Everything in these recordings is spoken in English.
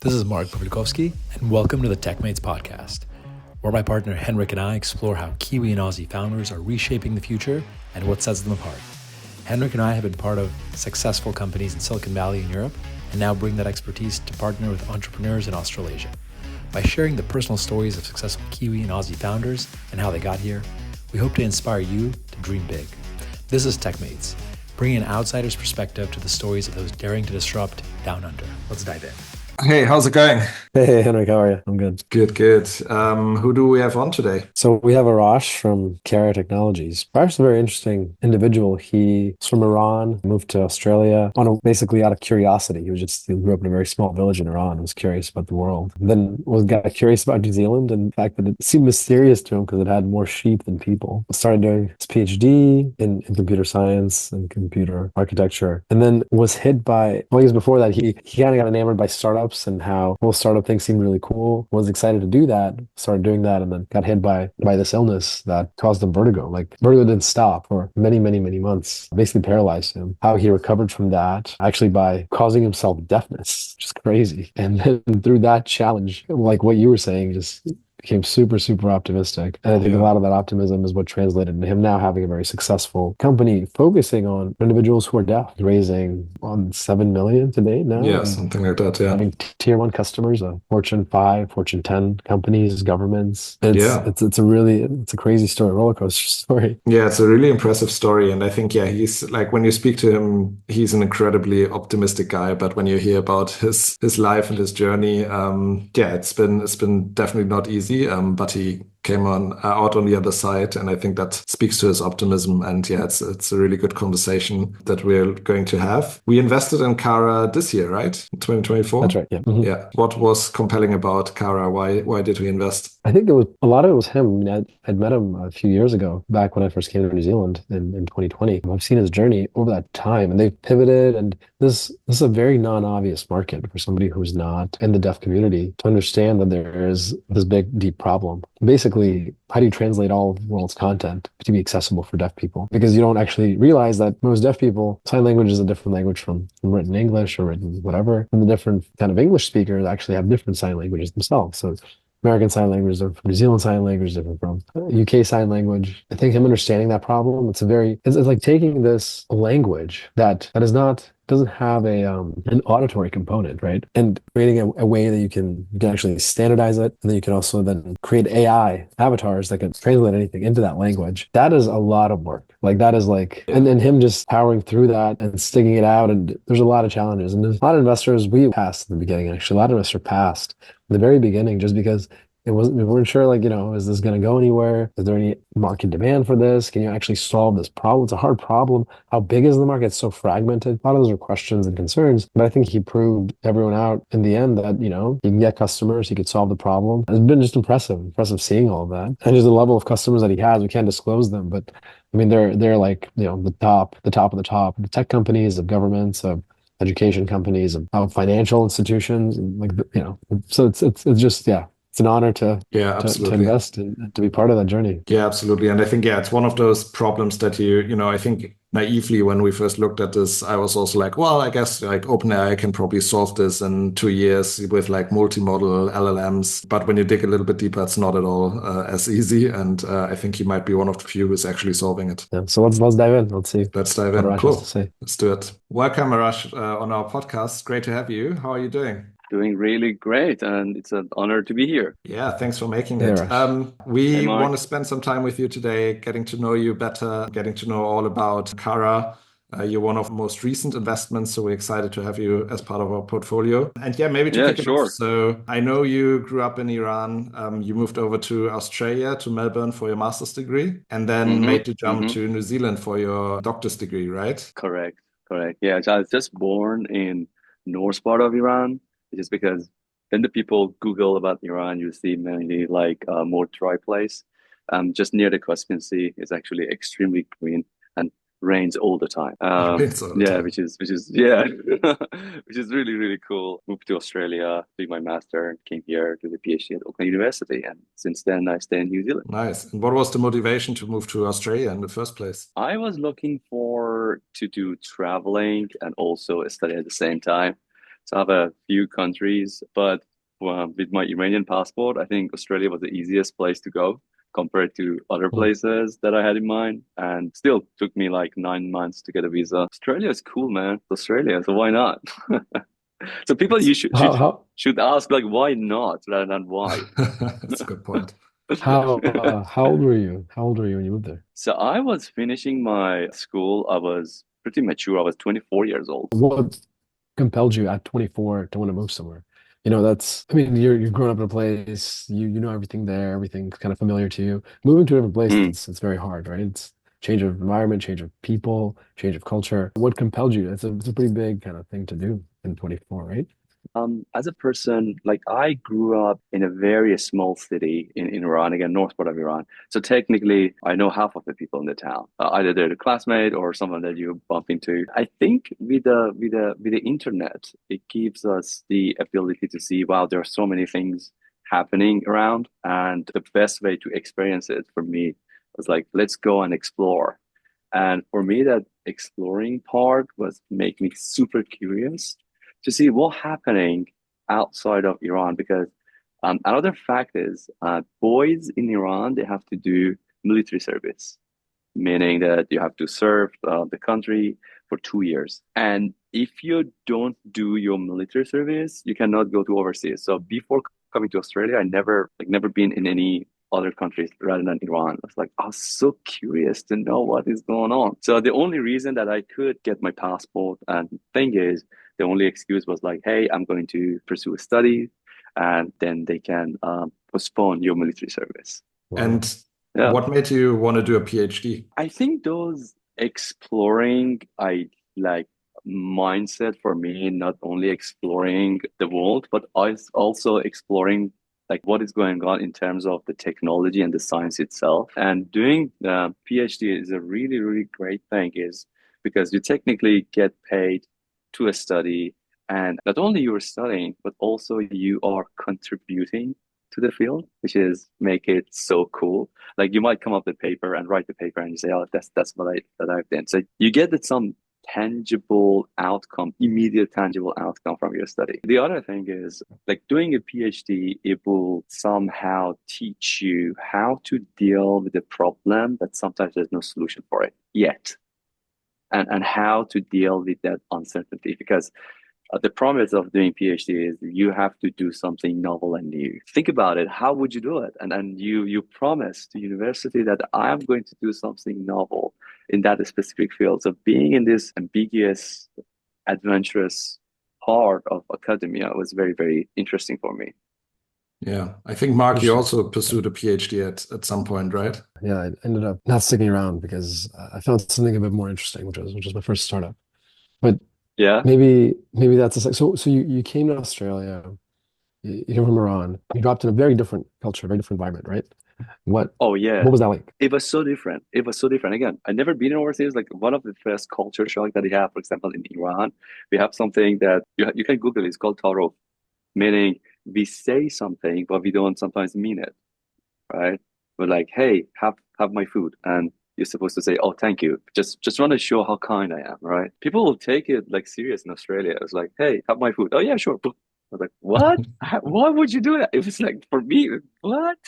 This is Pavlyukovskyy, and welcome to the TechMates podcast, where my partner Hendrik and I explore how Kiwi and Aussie founders are reshaping the future and what sets them apart. Hendrik and I have been part of successful companies in Silicon Valley and Europe, and now bring that expertise to partner with entrepreneurs in Australasia. By sharing the personal stories of successful Kiwi and Aussie founders and how they got here, we hope to inspire you to dream big. This is TechMates, bringing an outsider's perspective to the stories of those daring to disrupt down under. Let's dive in. Hey, how's it going? Hey, Henrik, how are you? I'm good. Good. Who do we have on today? So we have Arash from Meniere Technologies. Arash is a very interesting individual. He's from Iran, moved to Australia basically out of curiosity. He grew up in a very small village in Iran, was curious about the world. Then got curious about New Zealand and the fact that it seemed mysterious to him because it had more sheep than people. Started doing his PhD in computer science and computer architecture. And then was hit by, years before that, he kind of got enamored by startups and how whole startup thing seemed really cool. Was excited to do that, started doing that, and then got hit by this illness that caused him vertigo. Like vertigo didn't stop for many months, basically paralyzed him. How he recovered from that, actually by causing himself deafness, which is crazy. And then through that challenge, like what you were saying, just became super optimistic. And I think a lot of that optimism is what translated into him now having a very successful company focusing on individuals who are deaf, raising on 7 million to date now. Yeah, something like that, yeah. Having tier one customers, Fortune 5, Fortune 10 companies, governments. It's a crazy story, roller coaster story. Yeah, it's a really impressive story. And I think, he's like, when you speak to him, he's an incredibly optimistic guy. But when you hear about his life and his journey, it's been definitely not easy. But he came out on the other side, and I think that speaks to his optimism. And it's a really good conversation that we're going to have. We invested in Kara this year, right? 2024. That's right. Yeah. Mm-hmm. Yeah. What was compelling about Kara? Why did we invest? I think a lot of it was him. I mean, I'd met him a few years ago, back when I first came to New Zealand in 2020. I've seen his journey over that time, and they've pivoted. And this is a very non-obvious market for somebody who's not in the deaf community to understand that there is this big, deep problem. Basically, how do you translate all of the world's content to be accessible for deaf people? Because you don't actually realize that most deaf people, sign language is a different language from written English or written whatever. And the different kind of English speakers actually have different sign languages themselves. So American Sign Language is different from New Zealand Sign Language, different from UK Sign Language. I think him understanding that problem, it's like taking this language that doesn't have an auditory component, right? And creating a way that you can actually standardize it, and then you can also then create AI avatars that can translate anything into that language. That is a lot of work. Like that is and then him just powering through that and sticking it out. And there's a lot of challenges. And there's a lot of investors, we passed in the beginning, actually. A lot of investors passed in the very beginning just because we weren't sure, is this going to go anywhere? Is there any market demand for this? Can you actually solve this problem? It's a hard problem. How big is the market? It's so fragmented. A lot of those are questions and concerns, but I think he proved everyone out in the end that, he can get customers, he could solve the problem. It's been just impressive seeing all of that. And just the level of customers that he has, we can't disclose them, but I mean, they're like, the top of the top, the tech companies, of governments, of education companies, of financial institutions, and so it's just, it's an honor to invest and to be part of that journey. Yeah, absolutely. And I think, it's one of those problems that I think naively, when we first looked at this, I was also like, well, I guess OpenAI can probably solve this in 2 years with multimodal LLMs. But when you dig a little bit deeper, it's not at all as easy. And I think he might be one of the few who's actually solving it. Yeah. So let's dive in. Let's see. Let's dive in. Cool. Let's do it. Welcome, Arash, on our podcast. Great to have you. How are you doing? Doing really great, and it's an honor to be here. Yeah, thanks for making it. We want to spend some time with you today, getting to know you better, getting to know all about Kara. You're one of the most recent investments, so we're excited to have you as part of our portfolio. And maybe to kick it off. So I know you grew up in Iran. You moved over to Australia, to Melbourne for your master's degree, and then made the jump to New Zealand for your doctor's degree, right? Correct. Yeah, so I was just born in north part of Iran. Just because when the people Google about Iran, you see mainly more dry place. Just near the Caspian Sea is actually extremely green and rains all the time. Which is which is really cool. Moved to Australia, did my master, and came here to the PhD at Auckland University. And since then, I stay in New Zealand. Nice. And what was the motivation to move to Australia in the first place? I was looking to do traveling and also study at the same time. So I have a few countries, but with my Iranian passport, I think Australia was the easiest place to go compared to other Cool. places that I had in mind. And still took me like 9 months to get a visa. Australia is cool, man. Australia, so why not? So people It's you How should ask like why not rather than why. that's a good point. how old were you? How old were you when you moved there? So I was finishing my school. I was pretty mature. I was 24 years old. What compelled you at 24 to want to move somewhere? That's, I mean, you're growing up in a place, you know everything there, everything's kind of familiar to you. Moving to a different place, Mm. it's very hard, right? It's change of environment, change of people, change of culture. What compelled you? It's a pretty big kind of thing to do in 24, right? As a person, like I grew up in a very small city in Iran, again, north part of Iran. So technically, I know half of the people in the town. Either they're a classmate or someone that you bump into. I think with the internet, it gives us the ability to see, wow, there are so many things happening around, and the best way to experience it for me was like, let's go and explore. And for me, that exploring part was make me super curious to see what's happening outside of Iran. Because another fact is, boys in Iran, they have to do military service, meaning that you have to serve the country for 2 years. And if you don't do your military service, you cannot go to overseas. So before coming to Australia, I never been in any other countries rather than Iran. I was so curious to know what is going on. So the only reason that I could get my passport, and thing is, the only excuse was like, hey, I'm going to pursue a study, and then they can postpone your military service. Wow. And Yeah. what made you want to do a PhD? I think those exploring, I like mindset for me, not only exploring the world, but also exploring like what is going on in terms of the technology and the science itself. And doing the PhD is a really, really great thing, is because you technically get paid to a study, and not only you're studying, but also you are contributing to the field, which is make it so cool. Like you might come up with a paper and write the paper and you say, oh, that's what I've done. So you get that some tangible outcome, immediate tangible outcome from your study. The other thing is like doing a PhD, it will somehow teach you how to deal with a problem that sometimes there's no solution for it yet. And how to deal with that uncertainty. Because the promise of doing PhD is you have to do something novel and new. Think about it. How would you do it? And you promise to university that I am going to do something novel in that specific field. So being in this ambiguous, adventurous part of academia was very, very interesting for me. Yeah, I think Mark, you Interesting. also pursued a PhD at some point, right? Yeah, I ended up not sticking around because I found something a bit more interesting, which was my first startup. But Yeah. maybe that's a so you came to Australia, you came from Iran, you dropped in a very different culture, very different environment, right? What Oh yeah. what was that like? It was so different. It was so different. Again, I never been overseas. Like one of the first culture shock that we have, for example, in Iran, we have something that you can Google. It's called taro, meaning we say something, but we don't sometimes mean it, right? We're like, hey, have my food, and you're supposed to say, oh, thank you. Just want to show how kind I am, right? People will take it like serious in Australia. It's like, hey, have my food. Oh yeah, sure. I was like, what? Why would you do that? It was like for me, what?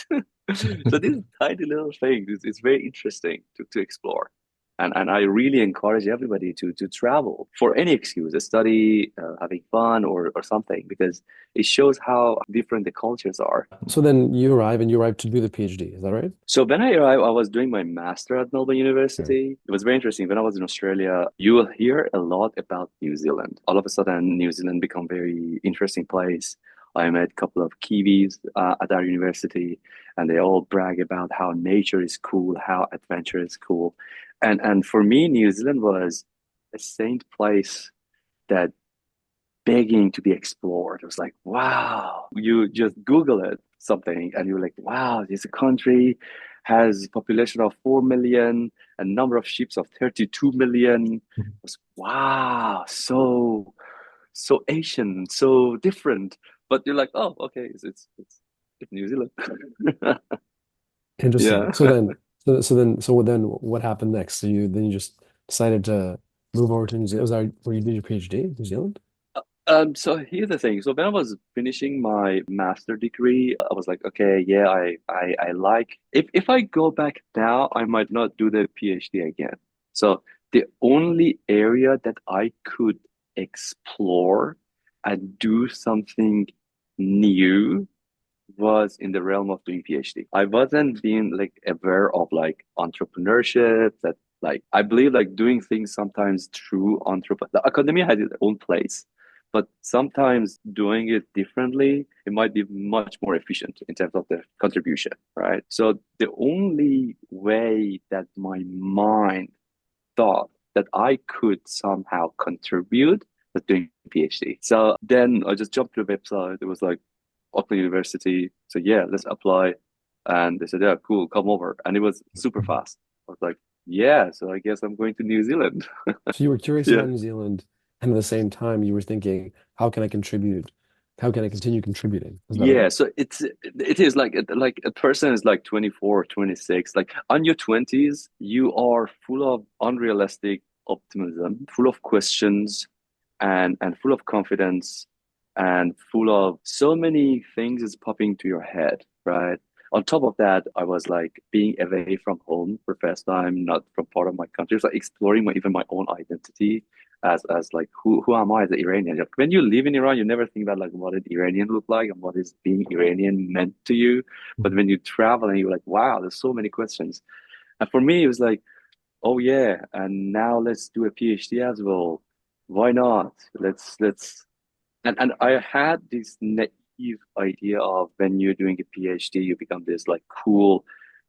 So these tiny little things, it's very interesting to explore. And I really encourage everybody to travel for any excuse, a study, having fun or something, because it shows how different the cultures are. So then you arrive to do the PhD, is that right? So when I arrived, I was doing my master at Melbourne Okay. University. It was very interesting. When I was in Australia, you will hear a lot about New Zealand. All of a sudden, New Zealand become very interesting place. I met a couple of Kiwis at our university, and they all brag about how nature is cool, how adventure is cool. And for me, New Zealand was a saint place that begging to be explored. It was like, wow, you just Google it, something, and you're like, wow, this country has a population of 4 million, a number of ships of 32 million. It was, wow, so Asian, so different. But you're like, oh, okay, it's New Zealand. Interesting. Yeah. So then what happened next? So you just decided to move over to New Zealand. Was that where you did your PhD, New Zealand? So here's the thing. So when I was finishing my master degree, I was like, okay, yeah, I like if I go back now, I might not do the PhD again. So the only area that I could explore and do something new was in the realm of doing PhD. I wasn't being like aware of like entrepreneurship that like I believe like doing things sometimes through the academia has its own place, but sometimes doing it differently, it might be much more efficient in terms of the contribution, right? So the only way that my mind thought that I could somehow contribute was doing PhD. So then I just jumped to the website. It was like Auckland University. So yeah, let's apply. And they said, yeah, cool, come over. And it was super fast. I was like, yeah, so I guess I'm going to New Zealand. So you were curious Yeah. about New Zealand, and at the same time, you were thinking, how can I contribute? How can I continue contributing? Is that it? Yeah, so it is like a person is like 24 or 26. Like on your 20s, you are full of unrealistic optimism, full of questions and full of confidence and full of so many things is popping to your head, right? On top of that, I was like being away from home for the first time, not from part of my country. So exploring even my own identity as like who am I as an Iranian? Like, when you live in Iran, you never think about like what an Iranian look like and what is being Iranian meant to you. But when you travel and you're like, wow, there's so many questions. And for me, it was like, oh yeah, and now let's do a PhD as well. Why not? Let's and I had this naive idea of when you're doing a PhD, you become this like cool,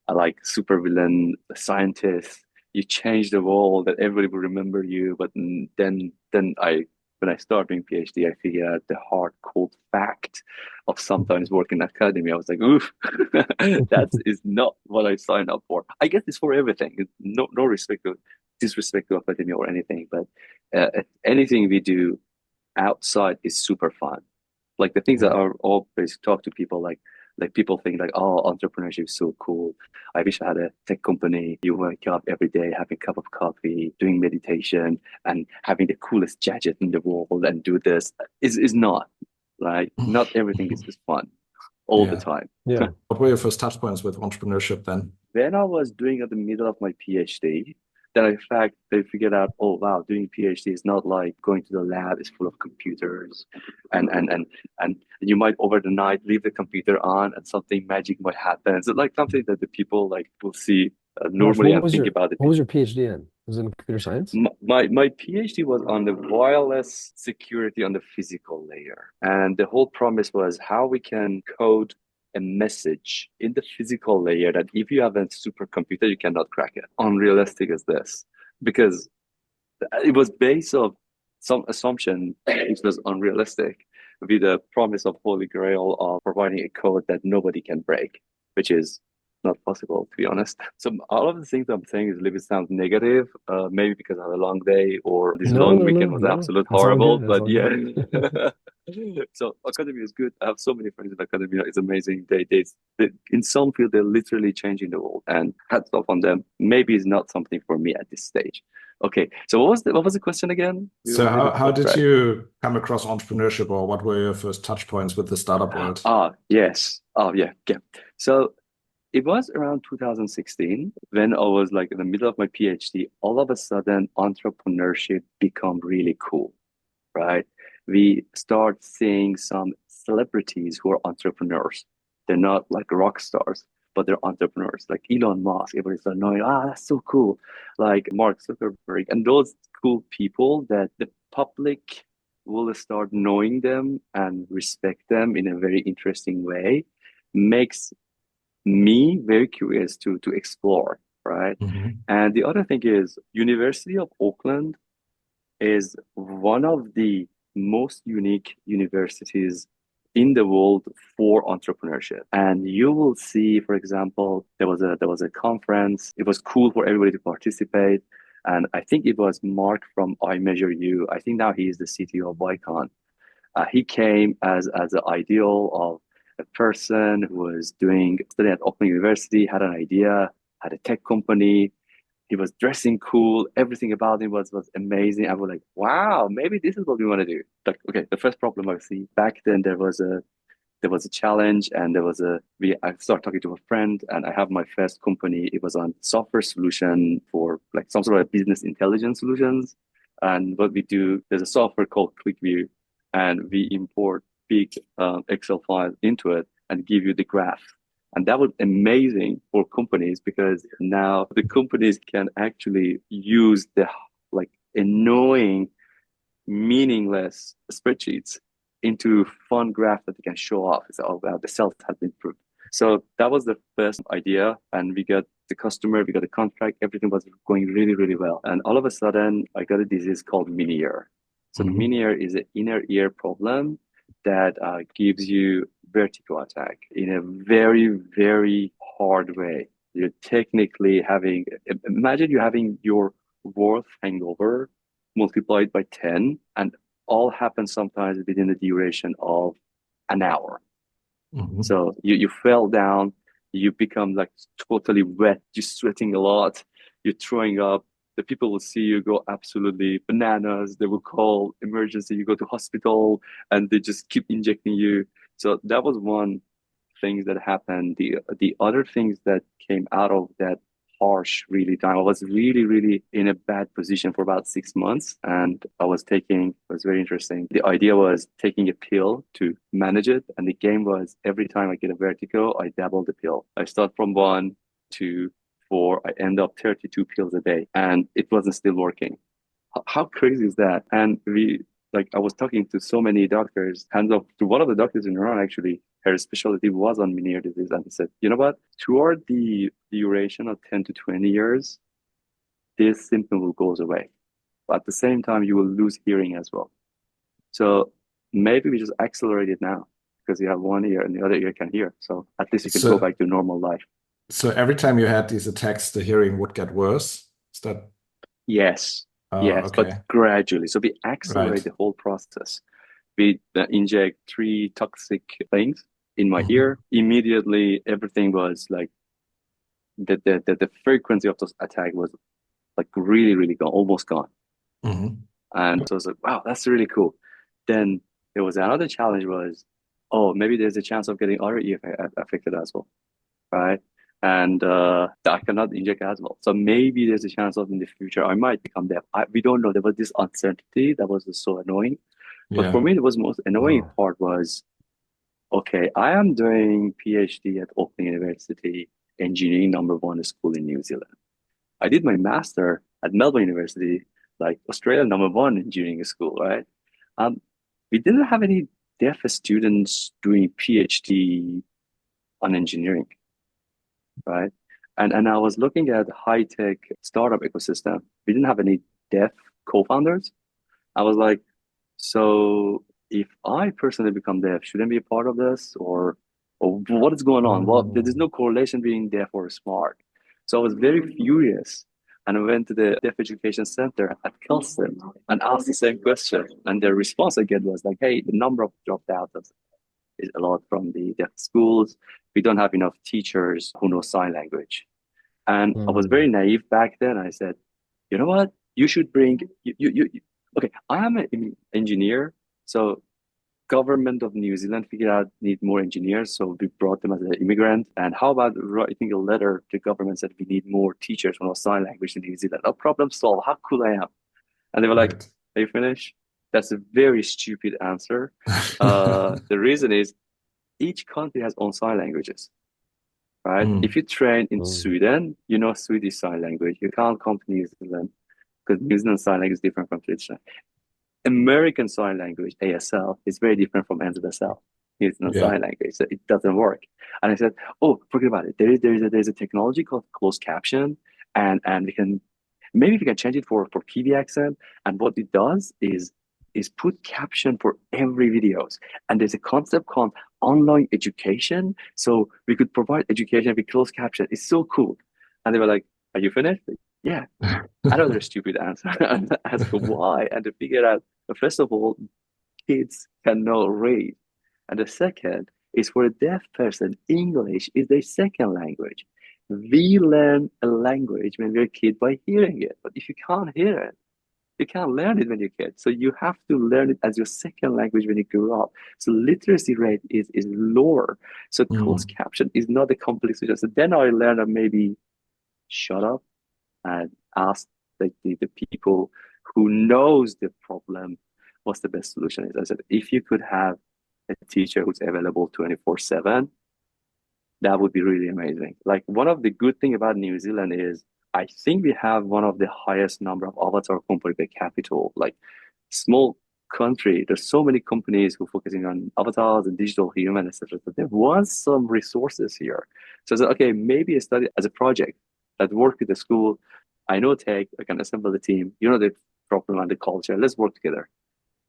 like supervillain scientist. You change the world that everybody will remember you. But then when I started doing PhD, I figured out the hard cold fact of sometimes working in academia. I was like, oof, that is not what I signed up for. I guess it's for everything. No respect to disrespect to academia or anything, but anything we do outside is super fun. Like the things that are always talk to people like people think like, oh, entrepreneurship is so cool. I wish I had a tech company. You wake up every day, having a cup of coffee, doing meditation, and having the coolest gadget in the world and do this is not like not everything is just fun all the Yeah. time. Yeah. What were your first touch points with entrepreneurship then? When I was doing at the middle of my PhD, then in fact they figured out, oh wow, doing PhD is not like going to the lab is full of computers and you might over the night leave the computer on and something magic might happen. So like something that the people like will see Arash, normally and think about it. what was your PhD in? Was it in computer science? My PhD was on the wireless security on the physical layer. And the whole promise was how we can code a message in the physical layer that if you have a supercomputer, you cannot crack it. Unrealistic as this. Because it was based on some assumption which was unrealistic with the promise of Holy Grail of providing a code that nobody can break, which is not possible, to be honest. So all of the things I'm saying is a little bit sound negative, maybe because I had a long day or this No, long no, no, weekend was no. absolute That's all horrible. good. That's But all yeah. good. So academia is good. I have so many friends in academia. It's amazing. They in some field they're literally changing the world, and hats off on them. Maybe it's not something for me at this stage. Okay, so what was the question again? We were So a little how bit did track. you come across entrepreneurship, or what were your first touch points with the startup world? Ah, yes. Oh, yeah, yeah. So it was around 2016 when I was like in the middle of my PhD. All of a sudden, entrepreneurship become really cool, right? We start seeing some celebrities who are entrepreneurs. They're not like rock stars, but they're entrepreneurs. Like Elon Musk, everybody's like knowing, that's so cool. Like Mark Zuckerberg, and those cool people that the public will start knowing them and respect them in a very interesting way makes me very curious to explore, right? Mhm. And the other thing is University of Auckland is one of the most unique universities in the world for entrepreneurship. And you will see, for example, there was a conference. It was cool for everybody to participate. And I think it was Mark from I Measure You. I think now he is the CTO of Vicon. He came as an ideal of a person who was doing studying at Auckland University, had an idea, had a tech company. He was dressing cool. Everything about him was amazing. I was like, wow, maybe this is what we want to do. Like, okay, the first problem I see back then, there was a challenge, and I started talking to a friend, and I have my first company. It was on software solution for like some sort of business intelligence solutions. And what we do, there's a software called QuickView, and we import big Excel files into it and give you the graph. And that was amazing for companies, because now the companies can actually use the like annoying, meaningless spreadsheets into fun graph that they can show off. It's oh wow, the sales has been improved. So that was the first idea, and we got the customer, we got the contract, everything was going really, really well. And all of a sudden, I got a disease called Meniere. So Meniere is an inner ear problem that gives you vertigo attack in a very, very hard way. You're technically imagine you're having your worst hangover multiplied by 10, and all happens sometimes within the duration of an hour. So you fell down, you become like totally wet, you're sweating a lot, you're throwing up. The people will see you go absolutely bananas. They will call emergency, you go to hospital, and they just keep injecting you. So that was one thing that happened. The other things that came out of that harsh really time, I was really, really in a bad position for about 6 months, and it was very interesting. The idea was taking a pill to manage it, and the game was every time I get a vertigo, I double the pill. I start from 1, 2, 4, I end up 32 pills a day, and it wasn't still working. How crazy is that? And I was talking to so many doctors, hands off to one of the doctors in Iran, actually. Her specialty was on Meniere disease. And he said, you know what? Toward the duration of 10 to 20 years, this symptom will go away. But at the same time, you will lose hearing as well. So maybe we just accelerate it now, because you have one ear and the other ear can hear. So at least you can go back to normal life. So every time you had these attacks, the hearing would get worse? Is that? Yes. Yes, okay. but gradually. So we accelerate the whole process. We inject 3 toxic things in my ear. Immediately, everything was like the frequency of those attack was like really, really gone, almost gone. And so I was like, wow, that's really cool. Then there was another challenge was, oh, maybe there's a chance of getting other ear affected as well, right? And I cannot inject as well. So maybe there's a chance of in the future I might become deaf. We don't know. There was this uncertainty that was just so annoying. But for me, the most annoying part was, okay, I am doing PhD at Auckland University, engineering #1 school in New Zealand. I did my master at Melbourne University, like Australia #1 engineering school, right? We didn't have any deaf students doing PhD on engineering, right? And I was looking at high-tech startup ecosystem. We didn't have any deaf co-founders. I was like, so if I personally become deaf, shouldn't be a part of this, or what is going on? Well, there's no correlation being deaf or smart. So I was very furious, and I went to the Deaf Education Center at Kelston and asked the same question. And the response I get was like, hey, the number of dropped out is a lot from the deaf schools. We don't have enough teachers who know sign language. And I was very naive back then. I said, you know what? You should bring okay, I am an engineer, so government of New Zealand figured out need more engineers, so we brought them as an immigrant. And how about writing a letter to government said we need more teachers for sign language in New Zealand? No problem solved. How cool I am. And they were like, are you finished? That's a very stupid answer. The reason is each country has own sign languages, right? If you train in Sweden, you know Swedish sign language. You can't come to New Zealand because New Zealand sign language is different from traditional. American Sign Language, ASL, is very different from NZSL, New Zealand Sign Language. So it doesn't work. And I said, oh, forget about it. There's a technology called closed caption, and we can change it for Kiwi accent. And what it does is put caption for every videos. And there's a concept called online education. So we could provide education with closed caption. It's so cool. And they were like, are you finished? Like, yeah. Another stupid answer. And I asked why, and to figure out, first of all, kids cannot read. And the second is for a deaf person, English is their second language. We learn a language when we're a kid by hearing it. But if you can't hear it, you can't learn it when you're a kid. So you have to learn it as your second language when you grow up. So literacy rate is lower. So closed caption is not a complete solution. So then I learned that maybe shut up and ask the people who knows the problem what's the best solution is. I said, if you could have a teacher who's available 24/7, that would be really amazing. Like one of the good thing about New Zealand is I think we have one of the highest number of avatar company per capita. Like small country, there's so many companies who are focusing on avatars and digital human, etc. So there was some resources here. So I said, okay, maybe I study as a project that work with the school. I know tech, I can assemble the team, you know the problem and the culture, let's work together.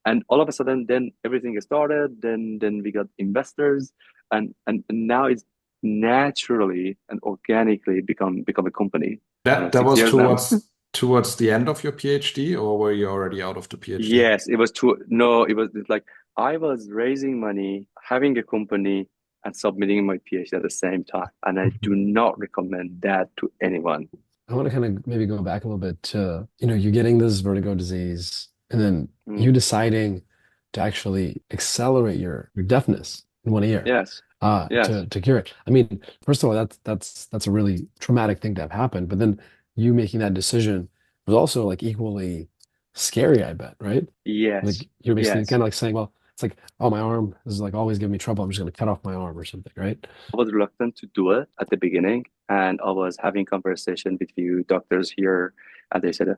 And all of a sudden, then everything started. Then we got investors, and now it's naturally and organically become a company. That was towards the end of your PhD, or were you already out of the PhD? Yes, it was it's like I was raising money, having a company, and submitting my PhD at the same time. And I do not recommend that to anyone. I want to kind of maybe go back a little bit to, you're getting this vertigo disease, and then you deciding to actually accelerate your deafness in one ear. Yes. To cure it. I mean, first of all, that's a really traumatic thing to have happened, but then you making that decision was also like equally scary, I bet, right? Yes. Like you're basically kind of like saying, well, it's like, oh, my arm is like always giving me trouble. I'm just going to cut off my arm or something, right? I was reluctant to do it at the beginning, and I was having conversation with few doctors here, and they said,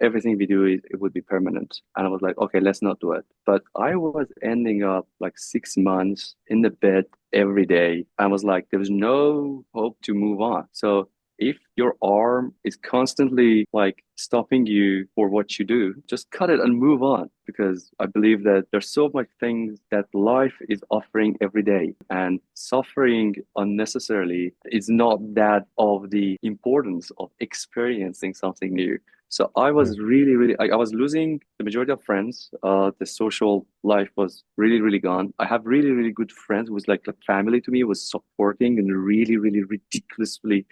everything we do it would be permanent. And I was like, okay, let's not do it. But I was ending up like 6 months in the bed every day. I was like, there was no hope to move on. So if your arm is constantly like stopping you for what you do, just cut it and move on. Because I believe that there's so much things that life is offering every day, and suffering unnecessarily is not that of the importance of experiencing something new. So I was really, I was losing the majority of friends. The social life was really, really gone. I have really, really good friends who was like family to me, was supporting in a really, really ridiculously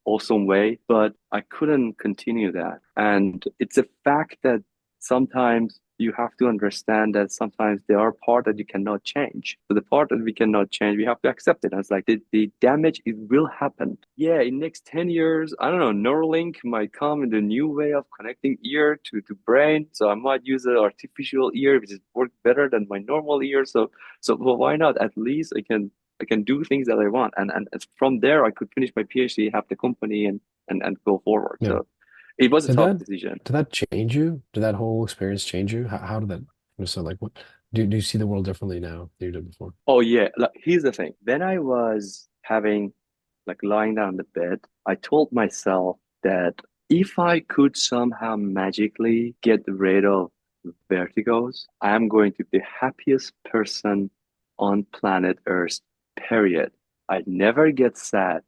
awesome way, but I couldn't continue that. And it's a fact that sometimes you have to understand that sometimes there are parts that you cannot change. So the part that we cannot change, we have to accept it. And it's like the damage, it will happen. Yeah, in next 10 years, I don't know, Neuralink might come in the new way of connecting ear to brain. So I might use an artificial ear, which is work better than my normal ear. So well, why not? At least I can do things that I want. And from there, I could finish my PhD, have the company, and go forward. Yeah. So it was a tough decision. Did that change you? Did that whole experience change you? How did that, so like what, do you see the world differently now than you did before? Oh, yeah. Like, here's the thing. When I was lying down in the bed, I told myself that if I could somehow magically get rid of vertigos, I am going to be the happiest person on planet Earth, period. I'd never get sad.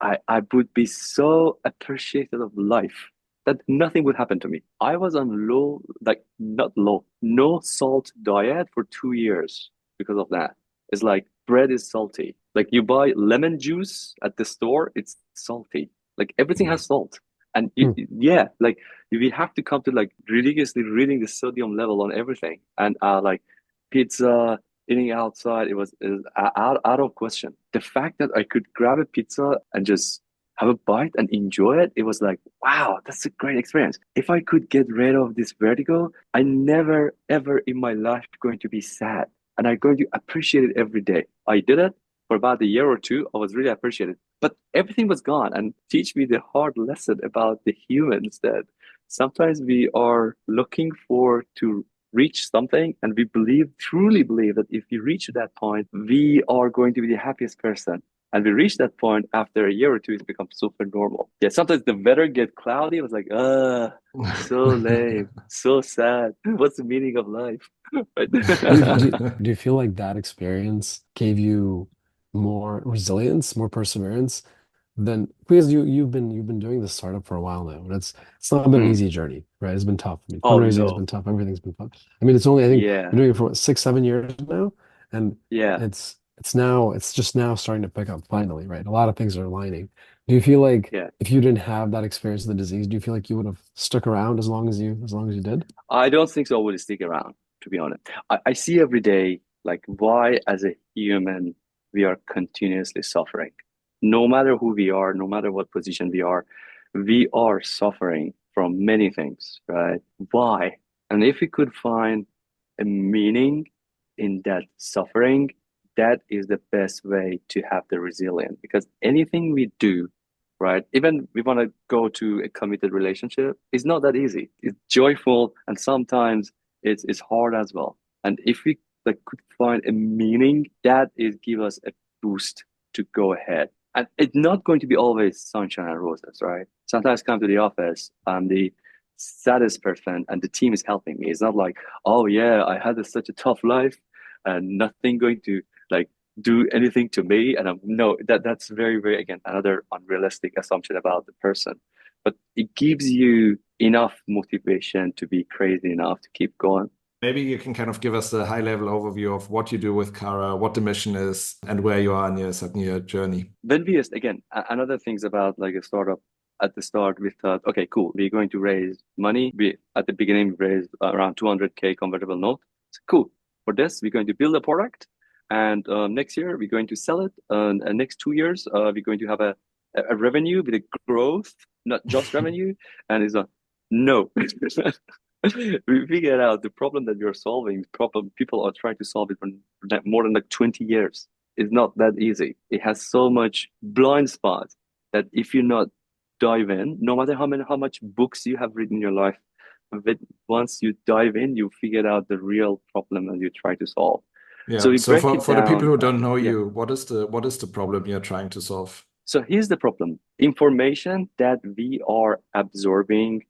I would be so appreciative of life that nothing would happen to me. I was on no salt diet for 2 years because of that. It's like bread is salty. Like you buy lemon juice at the store, it's salty. Like everything has salt. And we have to come to like ridiculously reading the sodium level on everything. And like pizza, eating outside, it was out of question. The fact that I could grab a pizza and just have a bite and enjoy it, it was like, wow, that's a great experience. If I could get rid of this vertigo, I never, ever in my life going to be sad. And I'm going to appreciate it every day. I did it for about a year or two. I was really appreciated. But everything was gone, and teach me the hard lesson about the humans that sometimes we are looking for to reach something, and we truly believe that if we reach that point, we are going to be the happiest person. And we reach that point after a year or two, it's become super normal. Yeah, sometimes the weather get cloudy. It was like, so lame, so sad. What's the meaning of life? Do you feel like that experience gave you more resilience, more perseverance than, because you've been doing this startup for a while now, and it's not been an easy journey, right? It's been tough. I mean, fundraising has been tough. Everything's been tough. I mean, it's only, I think you're doing it for what, 6-7 years now, and it's just now starting to pick up finally, right? A lot of things are aligning. Do you feel like Yeah. if you didn't have that experience of the disease, do you feel like you would have stuck around as long as you did? I don't think so. I will stick around, to be honest. I see every day, like, why as a human we are continuously suffering. No matter who we are, no matter what position we are suffering from many things, right? Why? And if we could find a meaning in that suffering, that is the best way to have the resilience. Because anything we do, right? Even we want to go to a committed relationship, it's not that easy. It's joyful and sometimes it's hard as well. And if we like could find a meaning, that is give us a boost to go ahead. And it's not going to be always sunshine and roses, right? Sometimes come to the office, I'm the saddest person and the team is helping me. It's not like, oh yeah, I had such a tough life and nothing going to like do anything to me. And I'm no, that's very, very again another unrealistic assumption about the person. But it gives you enough motivation to be crazy enough to keep going. Maybe you can kind of give us a high-level overview of what you do with Kara, what the mission is, and where you are in your journey. When we again, another things about like a startup. At the start, we thought, okay, cool. We're going to raise money. We at the beginning we raised around 200K convertible note. So cool. For this, we're going to build a product, and next year we're going to sell it. And next 2 years, we're going to have a revenue with a growth, not just revenue. And it's a no. We figured out the problem that we're solving. Problem people are trying to solve it for more than like 20 years. It's not that easy. It has so much blind spots that if you're not dive in, no matter how much books you have written in your life, but once you dive in, you figure out the real problem and you try to solve. Yeah. So we So break it for the people down. who don't know Yeah. you, what is the problem you're trying to solve? So here's the problem. Information that we are absorbing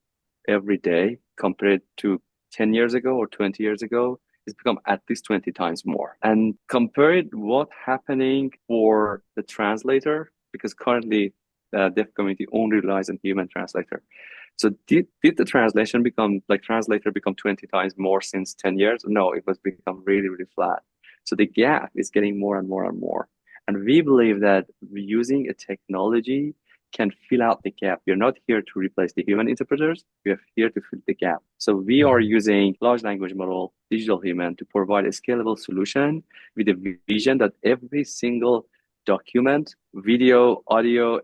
every day compared to 10 years ago or 20 years ago has become at least 20 times more. And compare it what happening for the translator, because currently the deaf community only relies on human translator. So did the translation become like translator become 20 times more since 10 years? No, it was become really, really flat. So the gap is getting more and more and more. And we believe that using a technology can fill out the gap. You're not here to replace the human interpreters. We're here to fill the gap. So we are using large language model, digital human to provide a scalable solution with a vision that every single document, video, audio,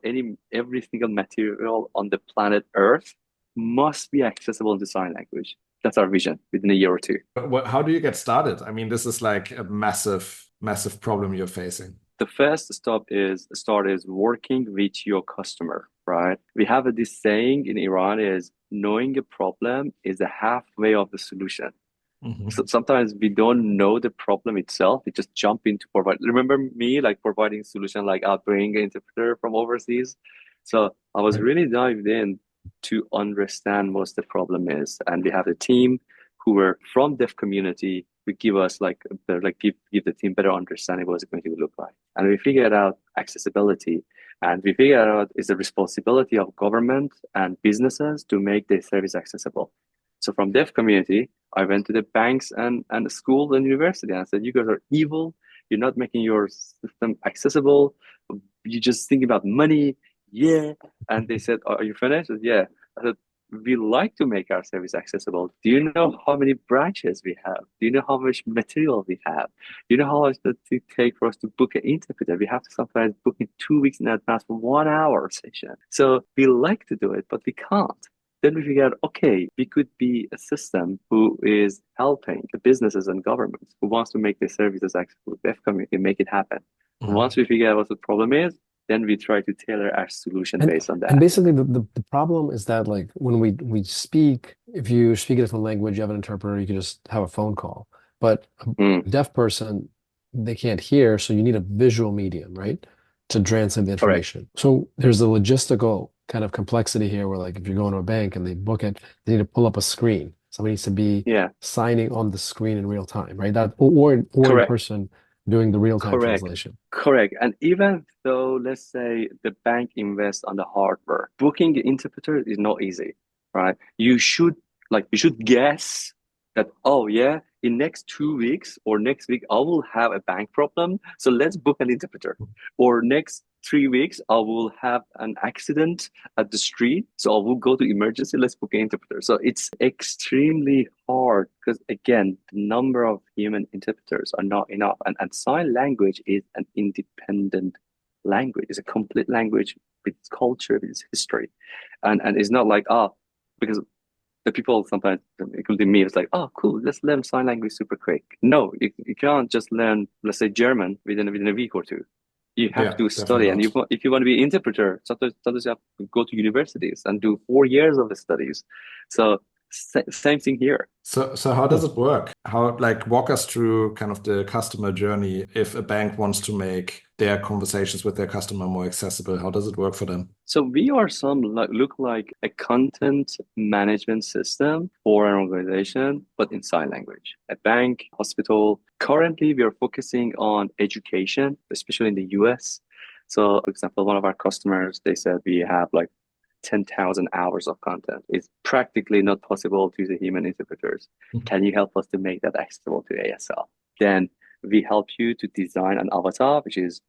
every single material on the planet Earth must be accessible in the sign language. That's our vision within a year or two. How do you get started? I mean, this is like a massive, massive problem you're facing. The first start is working with your customer, right? We have this saying in Iran is knowing a problem is a halfway of the solution. So sometimes we don't know the problem itself. We just jump into provide. Remember me like providing solution like I'll bring an interpreter from overseas. So I was really dived in to understand what the problem is. And we have a team who were from deaf community who give us like give the team better understanding what it's going to look like. And we figured out accessibility. And we figured out it's the responsibility of government and businesses to make their service accessible. So from deaf community, I went to the banks and the schools and university and I said, you guys are evil. You're not making your system accessible. You just think about money. Yeah. And they said, are you finished? I said, yeah. I said, we like to make our service accessible. Do you know how many branches we have? Do you know how much material we have? Do you know how much it takes for us to book an interpreter? We have to sometimes book in 2 weeks in advance for 1 hour session. So we like to do it, but we can't. Then we figured out, okay, we could be a system who is helping the businesses and governments who wants to make their services accessible to the deaf community, make it happen. Once we figure out what the problem is, then we try to tailor our solution based on that. And basically, the problem is that like when we speak, if you speak a different language, you have an interpreter, you can just have a phone call. But a deaf person, they can't hear, so you need a visual medium, right, to translate the information. Correct. So there's a logistical kind of complexity here where like if you're going to a bank and they book it, they need to pull up a screen. Somebody needs to be signing on the screen in real time, right? That or in person doing the real-time translation. Correct. And even though, let's say, the bank invests on the hardware, booking the interpreter is not easy, right? You should guess that, oh yeah, in next 2 weeks or next week, I will have a bank problem. So let's book an interpreter. Or next 3 weeks, I will have an accident at the street. So I will go to emergency. Let's book an interpreter. So it's extremely hard because, again, the number of human interpreters are not enough. And sign language is an independent language. It's a complete language with its culture, with its history. And it's not like, because the people sometimes, including me, it's like, cool, let's learn sign language super quick. No, you can't just learn, let's say, German within a week or two. You have to study. And if you want to be an interpreter, sometimes you have to go to universities and do 4 years of the studies. So same thing here. So how does it work? Walk us through kind of the customer journey. If a bank wants to make their conversations with their customer more accessible, how does it work for them? So we are look like a content management system for an organization, but in sign language. A bank, hospital. Currently, we are focusing on education, especially in the US. So, for example, one of our customers, they said we have 10,000 hours of content. It's practically not possible to use human interpreters. Can you help us to make that accessible to ASL? Then we help you to design an avatar, which is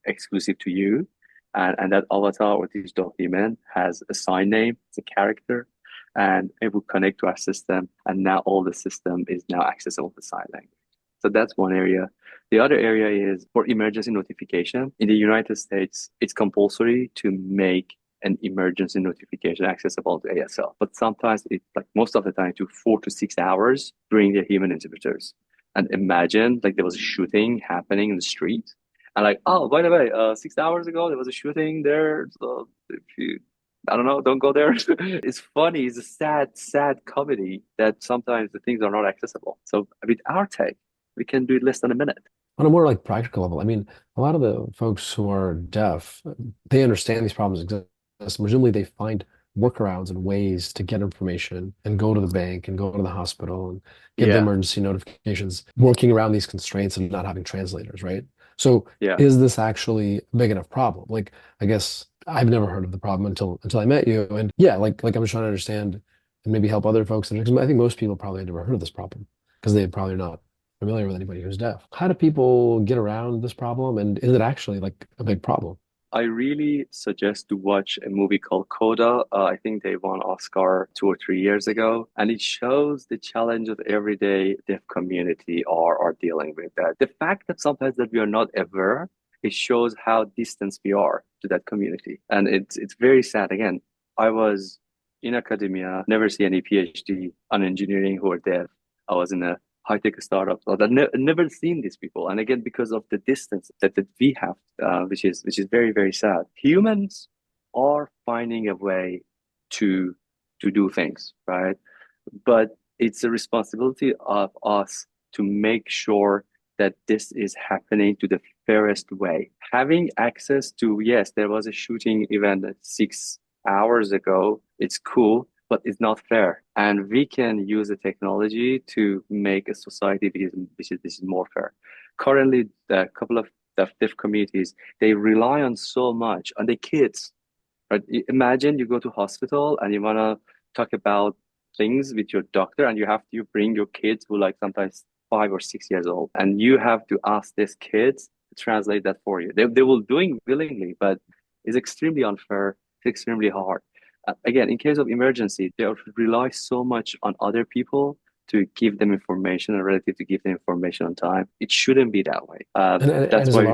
exclusive to you. And that avatar or digital human has a sign name, it's a character, and it will connect to our system. And now all the system is now accessible to sign language. So that's one area. The other area is for emergency notification. In the United States, it's compulsory to make an emergency notification accessible to ASL. But sometimes most of the time, it took 4 to 6 hours to bring the human interpreters. And imagine there was a shooting happening in the street. And by the way, 6 hours ago, there was a shooting there. So if you, I don't know, don't go there. It's funny. It's a sad comedy that sometimes the things are not accessible. So with our tech, we can do it less than a minute. On a more practical level, I mean, a lot of the folks who are deaf, they understand these problems exist. Presumably they find workarounds and ways to get information and go to the bank and go to the hospital and get the emergency notifications, working around these constraints and not having translators, right? So is this actually a big enough problem? I guess I've never heard of the problem until I met you. And I'm just trying to understand and maybe help other folks. Because I think most people probably have never heard of this problem because they're probably not familiar with anybody who's deaf. How do people get around this problem? And is it actually a big problem? I really suggest to watch a movie called Coda. I think they won Oscar 2 or 3 years ago, and it shows the challenges everyday deaf community are dealing with. That the fact that sometimes that we are not aware, it shows how distant we are to that community, and it's very sad. Again, I was in academia, never see any PhD on engineering who are deaf. I was in a high-tech startup. So I've never seen these people. And again, because of the distance that we have, which is very, very sad. Humans are finding a way to do things, right? But it's a responsibility of us to make sure that this is happening to the fairest way. Having access to, yes, there was a shooting event 6 hours ago. It's cool, but it's not fair. And we can use the technology to make a society which is more fair. Currently, a couple of deaf communities, they rely on so much on the kids. Right? Imagine you go to hospital and you want to talk about things with your doctor, and you have to bring your kids who sometimes 5 or 6 years old, and you have to ask these kids to translate that for you. They will do it willingly, but it's extremely unfair. It's extremely hard. Again, in case of emergency, they rely so much on other people to give them information and relative to give them information on time. It shouldn't be that way. That's why a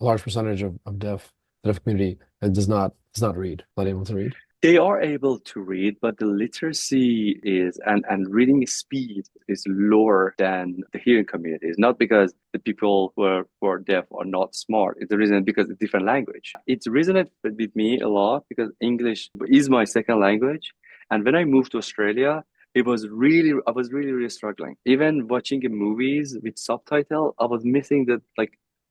large percentage of the deaf community does not read, not able to read. They are able to read, but the literacy and reading speed is lower than the hearing community. It's not because the people who are deaf are not smart. It's the reason because it's a different language. It's resonated with me a lot because English is my second language. And when I moved to Australia, I was really struggling. Even watching movies with subtitle, I was missing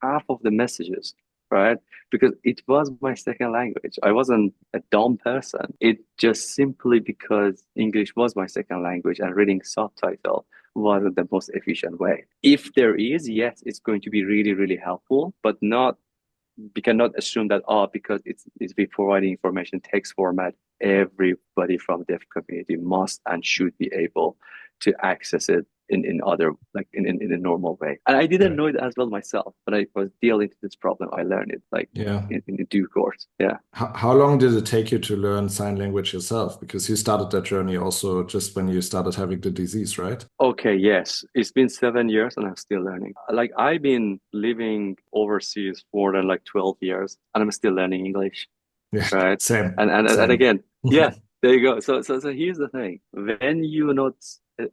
half of the messages. Right? Because it was my second language. I wasn't a dumb person. It just simply because English was my second language and reading subtitle wasn't the most efficient way. If there is, yes, it's going to be really, really helpful, but we cannot assume that, because it's we providing information text format, everybody from deaf community must and should be able to access it in other like in a normal way. And I didn't know it as well myself, but I was dealing with this problem. I learned it like in due course. Yeah. How long did it take you to learn sign language yourself? Because you started that journey also just when you started having the disease, right? Okay, yes. It's been 7 years and I'm still learning. Like I've been living overseas for than like 12 years and I'm still learning English. Yeah, right? same. And again, yeah, there you go. So here's the thing. When you're not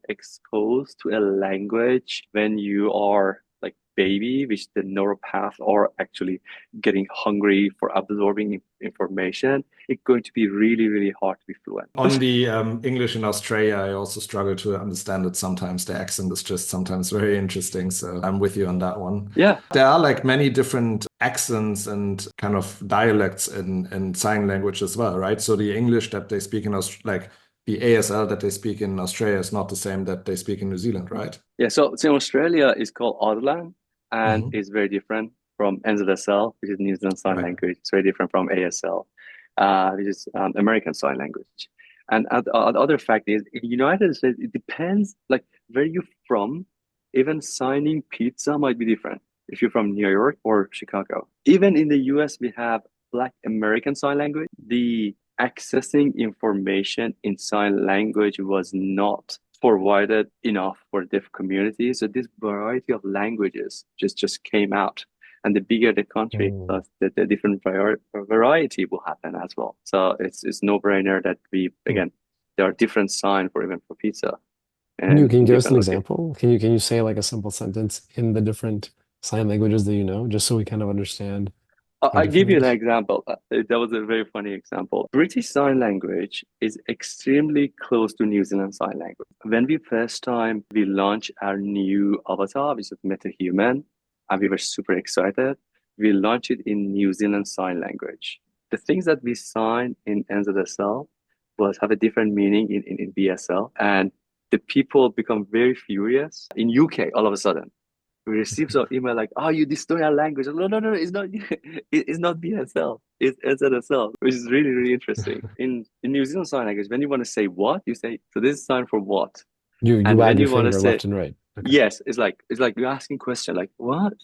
exposed to a language, when you are like baby, which the neural paths are actually getting hungry for absorbing information, it's going to be really, really hard to be fluent. On the English in Australia, I also struggle to understand it sometimes. The accent is just sometimes very interesting. So I'm with you on that one. Yeah. There are like many different accents and kind of dialects in sign language as well, right? So the English that they speak in like the ASL that they speak in Australia is not the same that they speak in New Zealand, right? Yeah, so in Australia is called Auslan and it's very different from NZSL, which is New Zealand Sign Language. It's very different from ASL, which is American Sign Language. And the other fact is, in the United States, it depends like where you're from. Even signing pizza might be different if you're from New York or Chicago. Even in the US, we have Black American Sign Language. The accessing information in sign language was not provided enough for deaf communities. So this variety of languages just came out. And the bigger the country, the different variety will happen as well. So it's no brainer that again, there are different signs for even for pizza. Can you give us an example? Can you say like a simple sentence in the different sign languages that you know, just so we kind of understand? I'll give you an example. That was a very funny example. British Sign Language is extremely close to New Zealand Sign Language. When we launched our new avatar, which is MetaHuman, and we were super excited, we launched it in New Zealand Sign Language. The things that we signed in NZSL have a different meaning in BSL, and the people become very furious. In UK, all of a sudden, we received some email like, "Oh, you destroy our language." No, it's not. It's not BSL. It's NZSL, which is really, really interesting. In New Zealand Sign Language, when you want to say what, you say, "So this is sign for what." You wag your finger left and right. Okay. Yes, it's like you're asking question like what,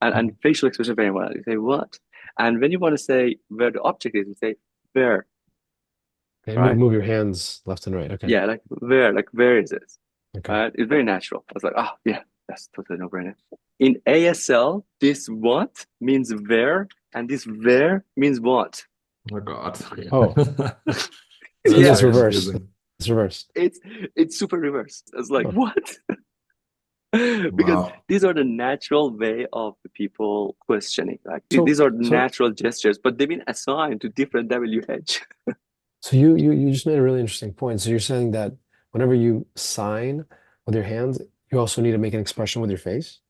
and facial expression very well. You say what, and when you want to say where the object is, you say where. Okay, right? Move your hands left and right. Okay. Yeah, like where is it? Okay. It's very natural. I was like, yeah. That's totally no-brainer. In ASL, this what means where, and this where means what. Oh God. Oh. It's reversed. It's reversed. It's super reversed. It's like what? Because these are the natural way of the people questioning. Like these are natural gestures, but they've been assigned to different WH. So you just made a really interesting point. So you're saying that whenever you sign with your hands, you also need to make an expression with your face?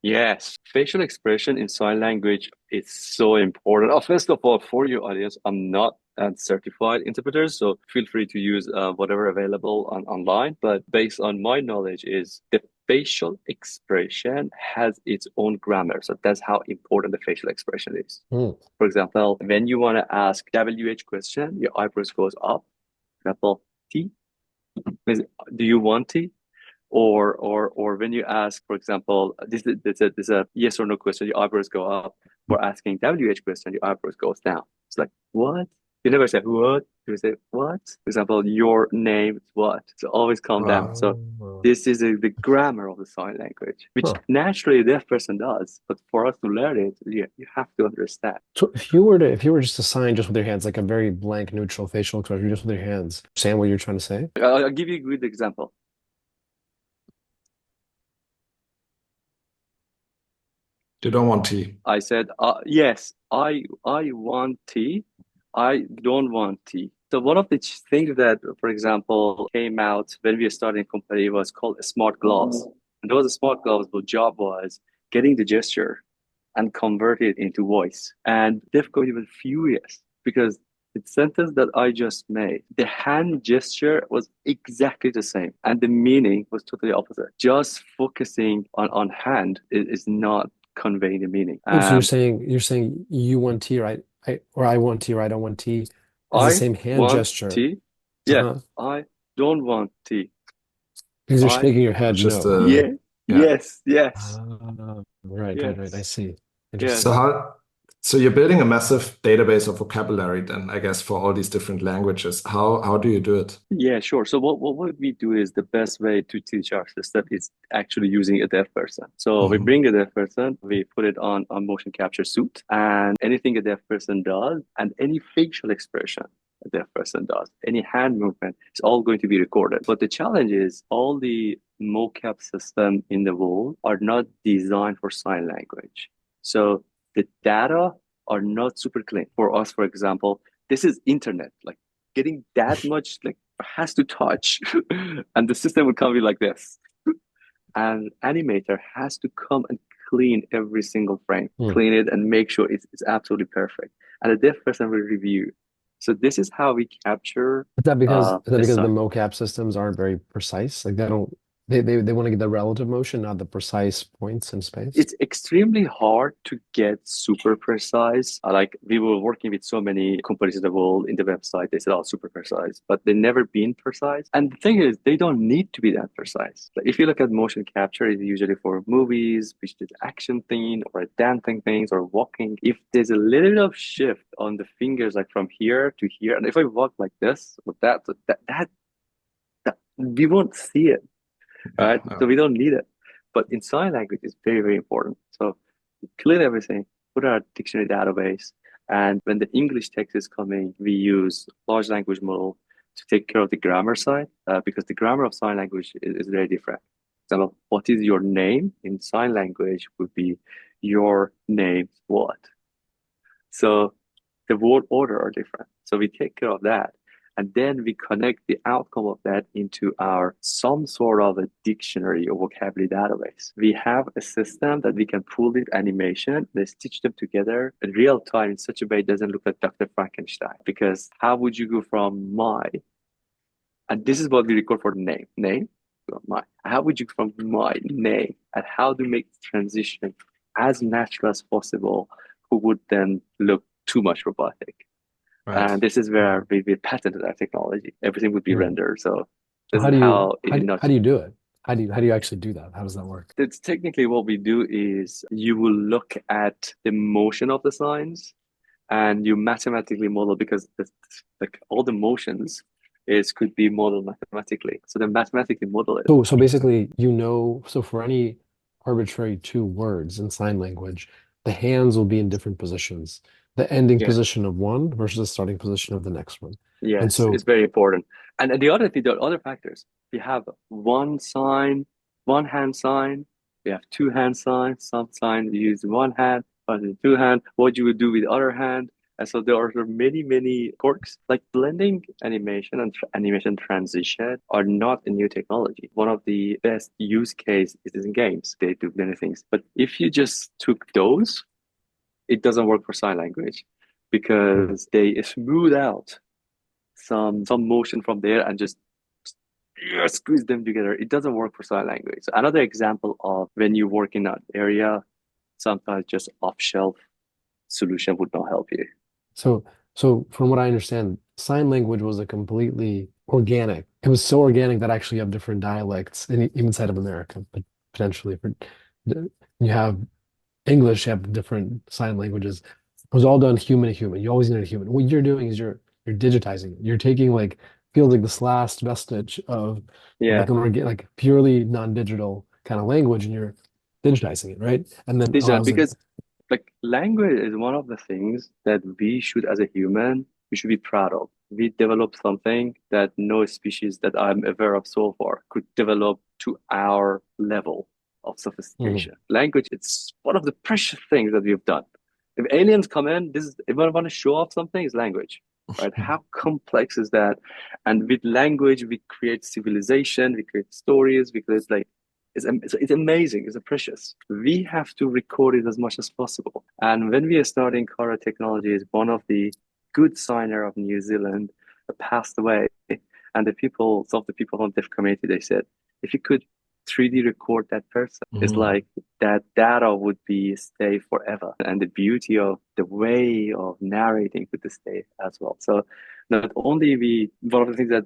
Yes. Facial expression in sign language is so important. First of all, for your audience, I'm not a certified interpreter, so feel free to use whatever available online. But based on my knowledge is the facial expression has its own grammar. So that's how important the facial expression is. For example, when you want to ask WH question, your eyebrows goes up. For example, tea. Do you want tea? Or when you ask, for example, this is a yes or no question, your eyebrows go up. For asking WH question, your eyebrows goes down. It's like, what? You never say what. You say what? For example, your name is what? So always calm down. So this is the grammar of the sign language, which naturally a deaf person does. But for us to learn it, you have to understand. So if you were just to sign just with your hands, like a very blank, neutral facial expression, just with your hands, understand what you're trying to say? I'll give you a good example. You don't want tea. I said, yes, I want tea. I don't want tea. So one of the things that, for example, came out when we started a company was called smart gloves. And those smart gloves, the job was getting the gesture and convert it into voice. And deaf community was furious because the sentence that I just made, the hand gesture was exactly the same. And the meaning was totally opposite. Just focusing on hand is not conveying the meaning. So you're saying you want tea, right? I want tea, or I don't want tea. It's the same hand gesture. Tea? Yeah, I don't want tea. Because you're Why? shaking your head, Just no. Yeah. yeah. Yes. Right. I Yes. see. Yes. So Interesting. so you're building a massive database of vocabulary then, I guess, for all these different languages. How do you do it? Yeah, sure. So what we do is the best way to teach our system is actually using a deaf person. So we Hmm. bring a deaf person, we put it on motion capture suit, and anything a deaf person does, and any facial expression a deaf person does, any hand movement, it's all going to be recorded. But the challenge is all the mocap system in the world are not designed for sign language. So the data are not super clean. For us, for example, this is internet. Like getting that much like has to touch and the system will come in like this, and animator has to come and clean every single frame, Hmm. clean it and make sure it's absolutely perfect, and a deaf person will review. So this is how we capture Is that a because the sign. mocap systems aren't very precise? Like they want to get the relative motion, not the precise points in space? It's extremely hard to get super precise. Like we were working with so many companies in the world in the website, they said, "Oh, super precise," but they never been precise. And the thing is, they don't need to be that precise. Like if you look at motion capture, it's usually for movies, which is action thing or dancing things or walking. If there's a little bit of shift on the fingers, like from here to here, and if I walk like this or that we won't see it, Yeah, right? So we don't need it. But in sign language, it's very, very important. So we clean everything, put our dictionary database, and when the English text is coming, we use large language model to take care of the grammar side, because the grammar of sign language is very different. For example, what is your name in sign language would be your name what? So the word order are different. So we take care of that. And then we connect the outcome of that into our some sort of a dictionary or vocabulary database. We have a system that we can pull the animation, they stitch them together in real time in such a way it doesn't look like Dr. Frankenstein. Because how would you go from my, and this is what we record for the name, my. How would you go from my name and how to make the transition as natural as possible, who would then look too much robotic? right. And this is where we patented our technology. Everything would be Hmm. rendered. So So this is how how do you do it? How do you actually do that? How does that work? it's technically what we do is you will look at the motion of the signs and you mathematically model, because like all the motions is could be modeled mathematically. So then mathematically model it. So basically, so for any arbitrary two words in sign language, the hands will be in different positions. The ending Yeah. position of one versus the starting position of the next one. And Yes, so it's very important. And the other thing, the other factors, we have one sign, one hand sign, we have two hand signs, some sign you use one hand, but in two hand, what you would do with the other hand. And so there are many, many quirks. Like blending animation and animation transition are not a new technology. One of the best use case is in games. They do many things. But if you just took those, it doesn't work for sign language hmm. because they smooth out some motion from there and just squeeze them together. It doesn't work for sign language. So another example of when you work in that area, sometimes just off-shelf solution would not help you. So from what I understand, sign language was a completely organic. It was so organic that actually you have different dialects even inside of America, but potentially you have English, you have different sign languages. It was all done human to human. You always need a human. What you're doing is you're digitizing it. You're taking like feels like this last vestige of Yeah, like like purely non-digital kind of language, and you're digitizing it, right? And then digital, allows it. because like language is one of the things that we should, as a human, we should be proud of. We developed something that no species that I'm aware of so far could develop to our level of Mhm. sophistication. Language, it's one of the precious things that we've done. If aliens come in, this is if I want to show off something, is language, right? How complex is that? And with language, we create civilization, we create stories, we create like it's amazing, it's precious. We have to record it as much as possible. And when we are starting Kara Technologies, one of the good signer of New Zealand passed away. And some of the people from the community, they said, if you could 3D record that person. It's like that data would be stay forever. And the beauty of the way of narrating would stay as well. So not only one of the things that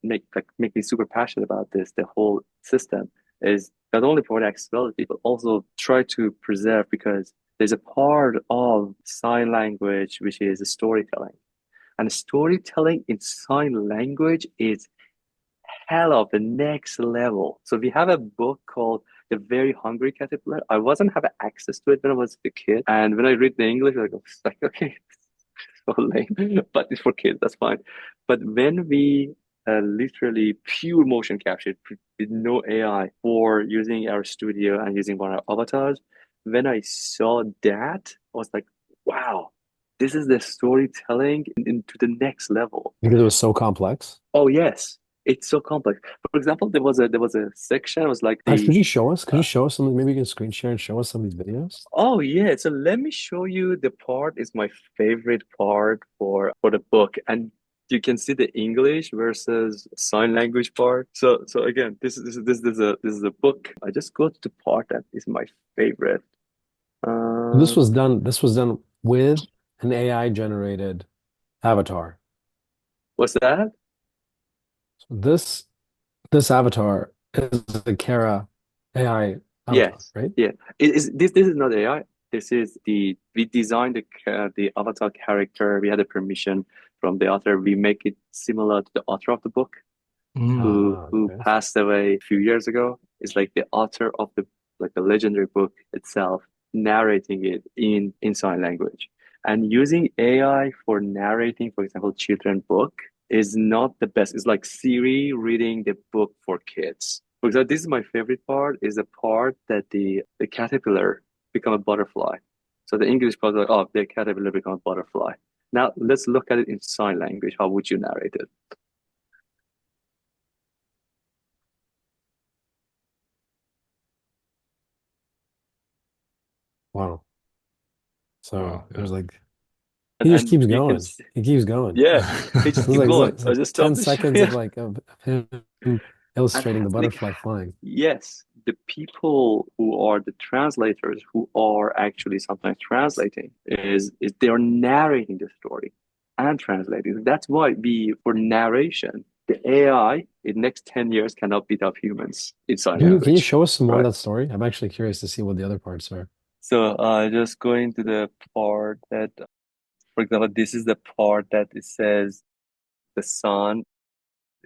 make me super passionate about this, the whole system, is not only provide accessibility, but also try to preserve, because there's a part of sign language which is storytelling. And storytelling in sign language is hell of the next level. So we have a book called The Very Hungry Caterpillar. I wasn't having access to it when I was a kid. And when I read the English, I go, like, okay, so lame, but it's for kids, that's fine. But when we literally pure motion capture with no AI for using our studio and using one of our avatars, when I saw that, I was like, wow, this is the storytelling into the next level. Because it was so complex. Oh yes, it's so complex. For example, there was a section. It was like Could you show us? Could you show us something? Maybe you can screen share and show us some of these videos. Oh yeah. So let me show you the part. Is my favorite part for the book, and you can see the English versus sign language part. So again, this is a book. I just go to the part that is my favorite. This was done. This was done with an AI generated avatar. What's that? This avatar is the Kara AI avatar, Yes. right? Yeah. This is not AI. This is we designed the avatar character. We had a permission from the author. We make it similar to the author of the book, who passed away a few years ago. It's like the author of the legendary book itself, narrating it in sign language. And using AI for narrating, for example, children book is not the best. It's like Siri reading the book for kids. For example, this is my favorite part, is the part that the caterpillar become a butterfly. So the English part is like, oh, the caterpillar become a butterfly. Now let's look at it in sign language. How would you narrate it? Wow. So there's like And he just keeps going. He keeps going. Yeah, he just keeps going. It's like I just 10 stopped seconds of him illustrating the butterfly flying. Yes, the people who are the translators, who are actually sometimes translating, is they are narrating the story and translating. That's why for narration, the AI in next 10 years cannot beat up humans in sign language. Can you show us some more of that story? I'm actually curious to see what the other parts are. So just going to the part that, for example, this is the part that it says the sun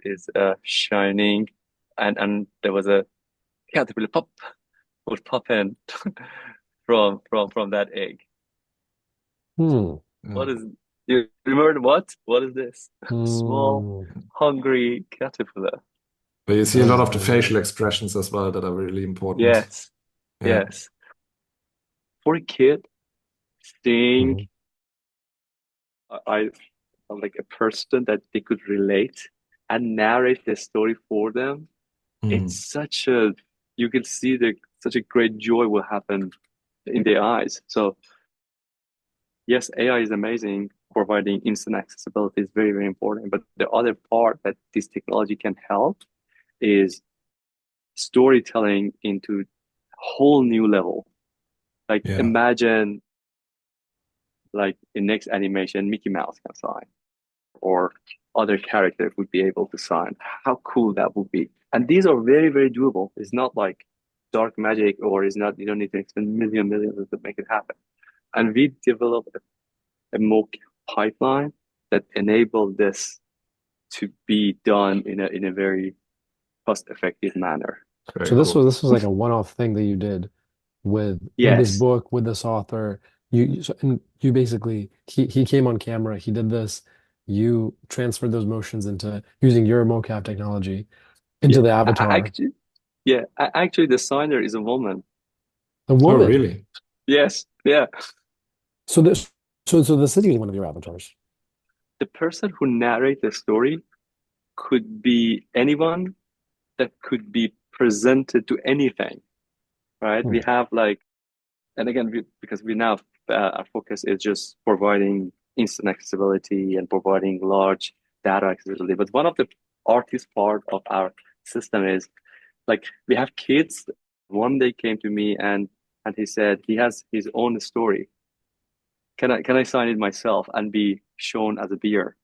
is shining, and there was a caterpillar would pop in from that egg. What is, you remember what? What is this? Small, hungry caterpillar. But you see a lot of the facial expressions as well that are really important. Yes. Yes. For a kid, seeing I'm like a person that they could relate and narrate the story for them, it's you can see such a great joy will happen in their eyes. So yes, AI is amazing. Providing instant accessibility is very, very important. But the other part that this technology can help is storytelling into a whole new level. Like imagine like in next animation, Mickey Mouse can sign, or other characters would be able to sign. How cool that would be. And these are very, very doable. It's not like dark magic, or it's not, you don't need to spend millions to make it happen. And we developed a mock pipeline that enabled this to be done in a very cost-effective manner. So this was like a one-off thing that you did with this book, with this author. And you basically he came on camera, he did this, you transferred those motions into using your mocap technology into the avatar. Actually the signer is a woman. A woman? Oh, really? Yes. Yeah. So this is one of your avatars. The person who narrates the story could be anyone that could be presented to anything, right? We have and again, because we now, our focus is just providing instant accessibility and providing large data accessibility. But one of the artist part of our system is Like we have kids. One day came to me and he said he has his own story. Can I sign it myself and be shown as a beer,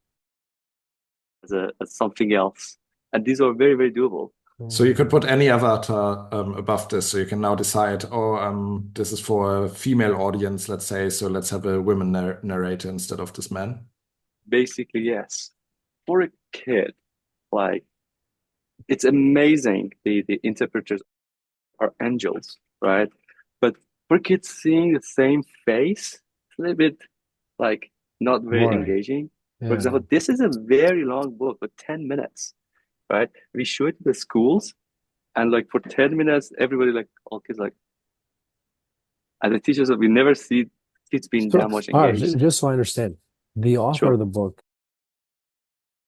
as something else? And these are very, very doable. So you could put any avatar above this. So you can now decide, oh, this is for a female audience, let's say. So let's have a women narrator instead of this man. Basically, yes. For a kid, like it's amazing. The interpreters are angels, right? But for kids seeing the same face, it's a little bit like not very Boring. engaging. For Yeah. example, this is a very long book, but 10 minutes, right? We show it to the schools, and like for 10 minutes, everybody like all kids like, and the teachers we never see kids being that much engaged. Just so I understand, the author Sure. of the book,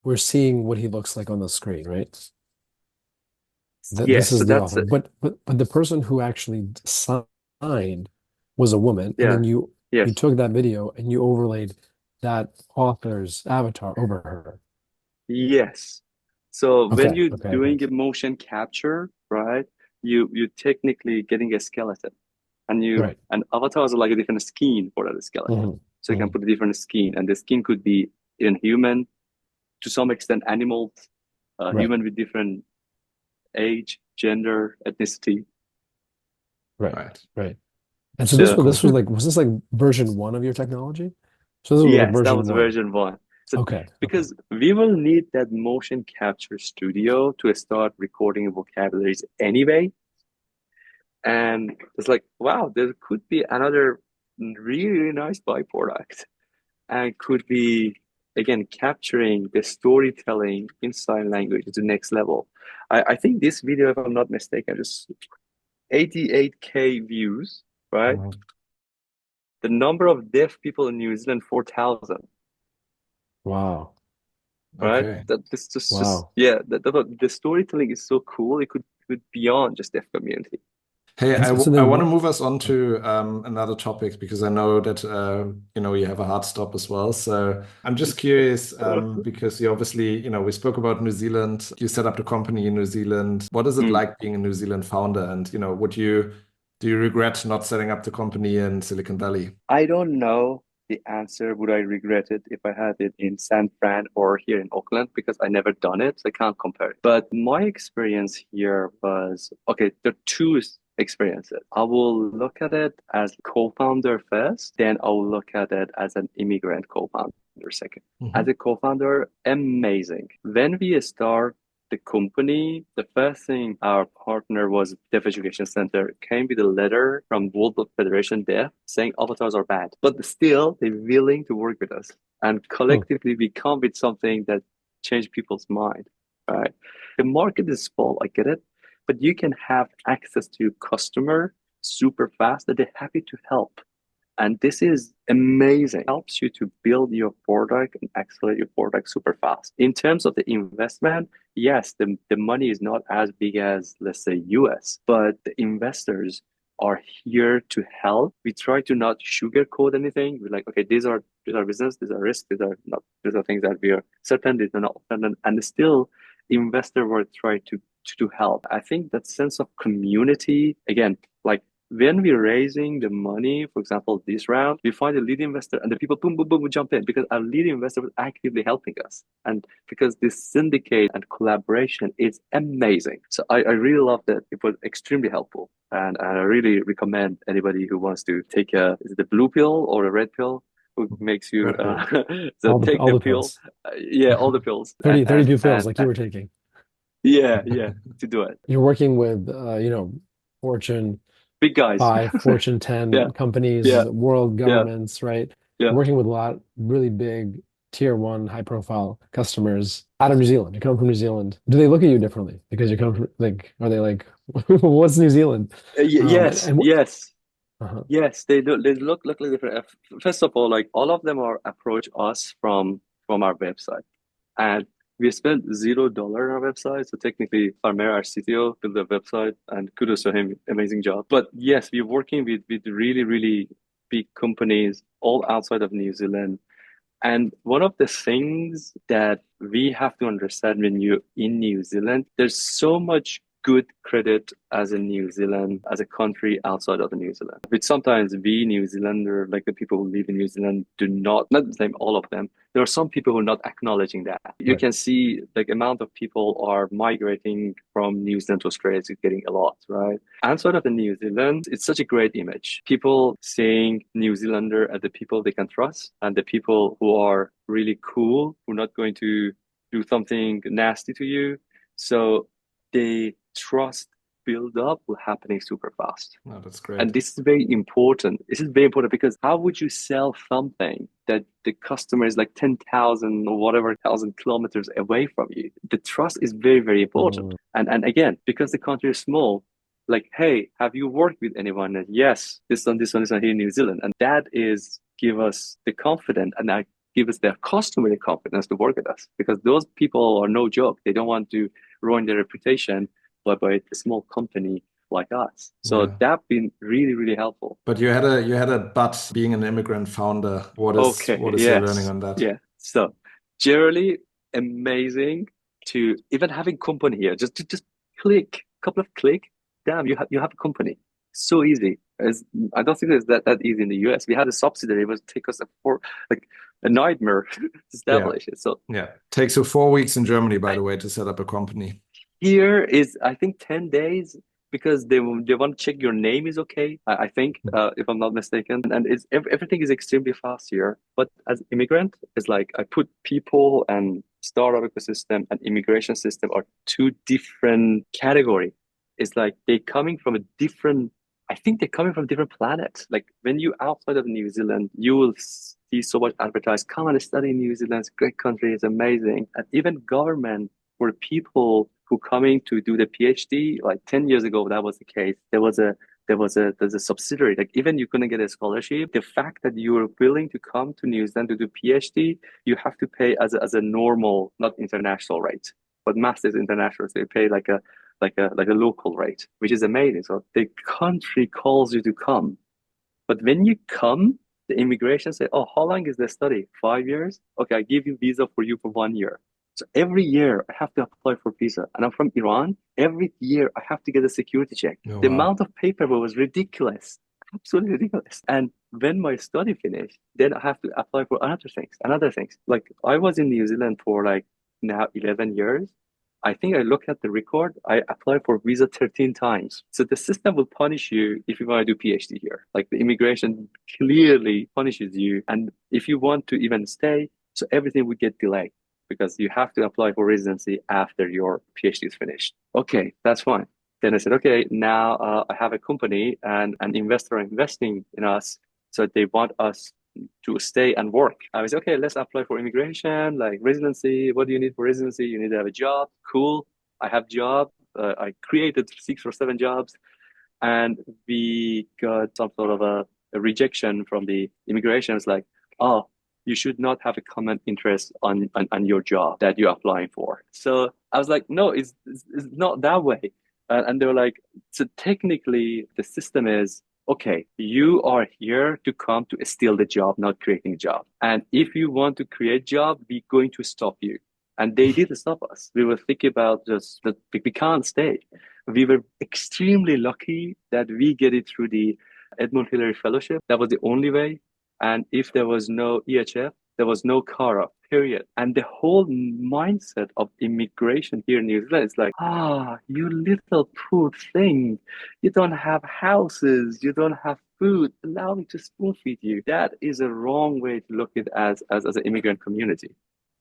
we're seeing what he looks like on the screen, right? Yes, This is so the that's author, but the person who actually signed was a woman, and then you yes. took that video and you overlaid that author's avatar over her. Yes. So when Okay, you're okay, doing okay. a motion capture, right, you technically getting a skeleton, and Right. and avatars are like a different skin for that skeleton. Mhm, So you can put a different skin, and the skin could be even human, to some extent animals, Right. human with different age, gender, ethnicity. Right. And so So this was like, was this like version 1 of your technology? So this was like yes, that version was 1. version 1. So Okay. because we will need that motion capture studio to start recording vocabularies anyway. And it's like, wow, there could be another really, really nice byproduct, and could be, again, capturing the storytelling in sign language to the next level. I think this video, if I'm not mistaken, just 88K views, right? Wow. The number of deaf people in New Zealand, 4,000. Wow. Right? Okay. That this just Wow. yeah, the storytelling is so cool. It could beyond just deaf community. Hey, And so I then want to what? move us on to another topic because I know that you have a hard stop as well. So I'm just curious because you obviously, we spoke about New Zealand. You set up the company in New Zealand. What is it Mm. like being a New Zealand founder? And do you regret not setting up the company in Silicon Valley? I don't know the answer. Would I regret it if I had it in San Fran or here in Auckland? Because I never done it, so I can't compare it. But my experience here was, okay, there are two experiences. I will look at it as co-founder first, then I will look at it as an immigrant co-founder second. As a co-founder, amazing. When we start the company, the first thing our partner was Deaf Education Center came with a letter from World Federation Deaf saying avatars are bad, but still they're willing to work with us. And collectively we come with something that changed people's mind, right? The market is small, I get it, but you can have access to customer super fast that they're happy to help. And this is amazing. It helps you to build your product and accelerate your product super fast. In terms of the investment, yes, the money is not as big as, let's say, US, but the investors are here to help. We try to not sugarcoat anything. We're like, okay, these are business, these are risks, these are things that we are certain, these are not certain, and still investor will try to help. I think that sense of community, again, like when we're raising the money, for example, this round, we find a lead investor and the people boom, boom, boom, will jump in because our lead investor was actively helping us. And because this syndicate and collaboration is amazing. So I really love that. It was extremely helpful. And I really recommend anybody who wants to take is it the blue pill or a red pill? Who makes you so take all the the pill. pills. Yeah, all the pills. 32 pills like you were taking. Yeah, to do it. You're working with Fortune Big guys. 5, Fortune 10 companies, world governments, right? Yeah. You're working with a lot really big tier 1 high profile customers out of New Zealand. You come from New Zealand. Do they look at you differently because you come from are they like, what's New Zealand? Yes. Yes, they do. They look different. First of all, like all of them are approach us from our website, and we spent $0 on our website. So technically, Farmer, our CTO, built the website, and kudos to him, amazing job. But yes, we're working with really, really big companies all outside of New Zealand. And one of the things that we have to understand when you're in New Zealand, there's so much good credit as a New Zealand, as a country outside of New Zealand. But sometimes we New Zealander, like the people who live in New Zealand, do not the same, all of them. There are some people who are not acknowledging that. You can see like amount of people are migrating from New Zealand to Australia is getting a lot, right? Outside of the New Zealand, it's such a great image. People seeing New Zealander as the people they can trust and the people who are really cool, who are not going to do something nasty to you. So the trust build up will happening super fast. Oh, that's great. And this is very important. This is very important because how would you sell something that the customer is like 10,000 or whatever thousand kilometers away from you? The trust is very, very important. And again, because the country is small, like, hey, have you worked with anyone? And yes, this one here in New Zealand. And that is give us the confidence and that give us their customer the confidence to work with us because those people are no joke. They don't want to ruin their reputation by a small company like us. So that's been really, really helpful. But you had a but being an immigrant founder. What is your learning on that? Yeah. So generally amazing to even having company here. Just click, couple of click. Damn, you have a company. So easy. I don't think it's that easy in the US. We had a subsidiary. It would take us a nightmare to establish it. So takes you 4 weeks in Germany, by the way, to set up a company. Here is, I think, 10 days because they want to check your name is okay, I think, if I'm not mistaken. And everything is extremely fast here. But as immigrant, it's like I put people and startup ecosystem and immigration system are two different categories. It's like they're coming from different planets. Like when you outside of New Zealand, you will see so much advertised, come and study in New Zealand, it's a great country, it's amazing. And even government for people who coming to do the PhD, like 10 years ago, that was the case. There's a subsidiary, like even you couldn't get a scholarship. The fact that you are willing to come to New Zealand to do PhD, you have to pay as a normal, not international rate, but master's international. So you pay like a local rate, which is amazing. So the country calls you to come. But when you come, the immigration say, oh, how long is the study? 5 years? Okay, I give you visa for you for 1 year. So every year I have to apply for visa. And I'm from Iran. Every year I have to get a security check. The amount of paperwork was ridiculous. Absolutely ridiculous. And when my study finished, then I have to apply for another things. Like I was in New Zealand for like now 11 years. I think I look at the record, I applied for visa 13 times. So the system will punish you if you want to do PhD here. Like the immigration clearly punishes you. And if you want to even stay, so everything would get delayed because you have to apply for residency after your PhD is finished. Okay, that's fine. Then I said, okay, now I have a company and an investor investing in us. So they want us to stay and work. I was okay, let's apply for immigration, like residency. What do you need for residency? You need to have a job. Cool. I have job. I created 6 or 7 jobs and we got some sort of a rejection from the immigration. It's like, oh, you should not have a common interest on your job that you're applying for. So I was like, no, it's not that way. And they were like, so technically the system is, okay, you are here to come to steal the job, not creating a job. And if you want to create job, we're going to stop you. And they did stop us. We were thinking about just that we can't stay. We were extremely lucky that we get it through the Edmund Hillary Fellowship. That was the only way. And if there was no EHF, there was no CARA, period. And the whole mindset of immigration here in New Zealand is like, you little poor thing. You don't have houses. You don't have food. Allow me to spoon feed you. That is a wrong way to look at it as an immigrant community.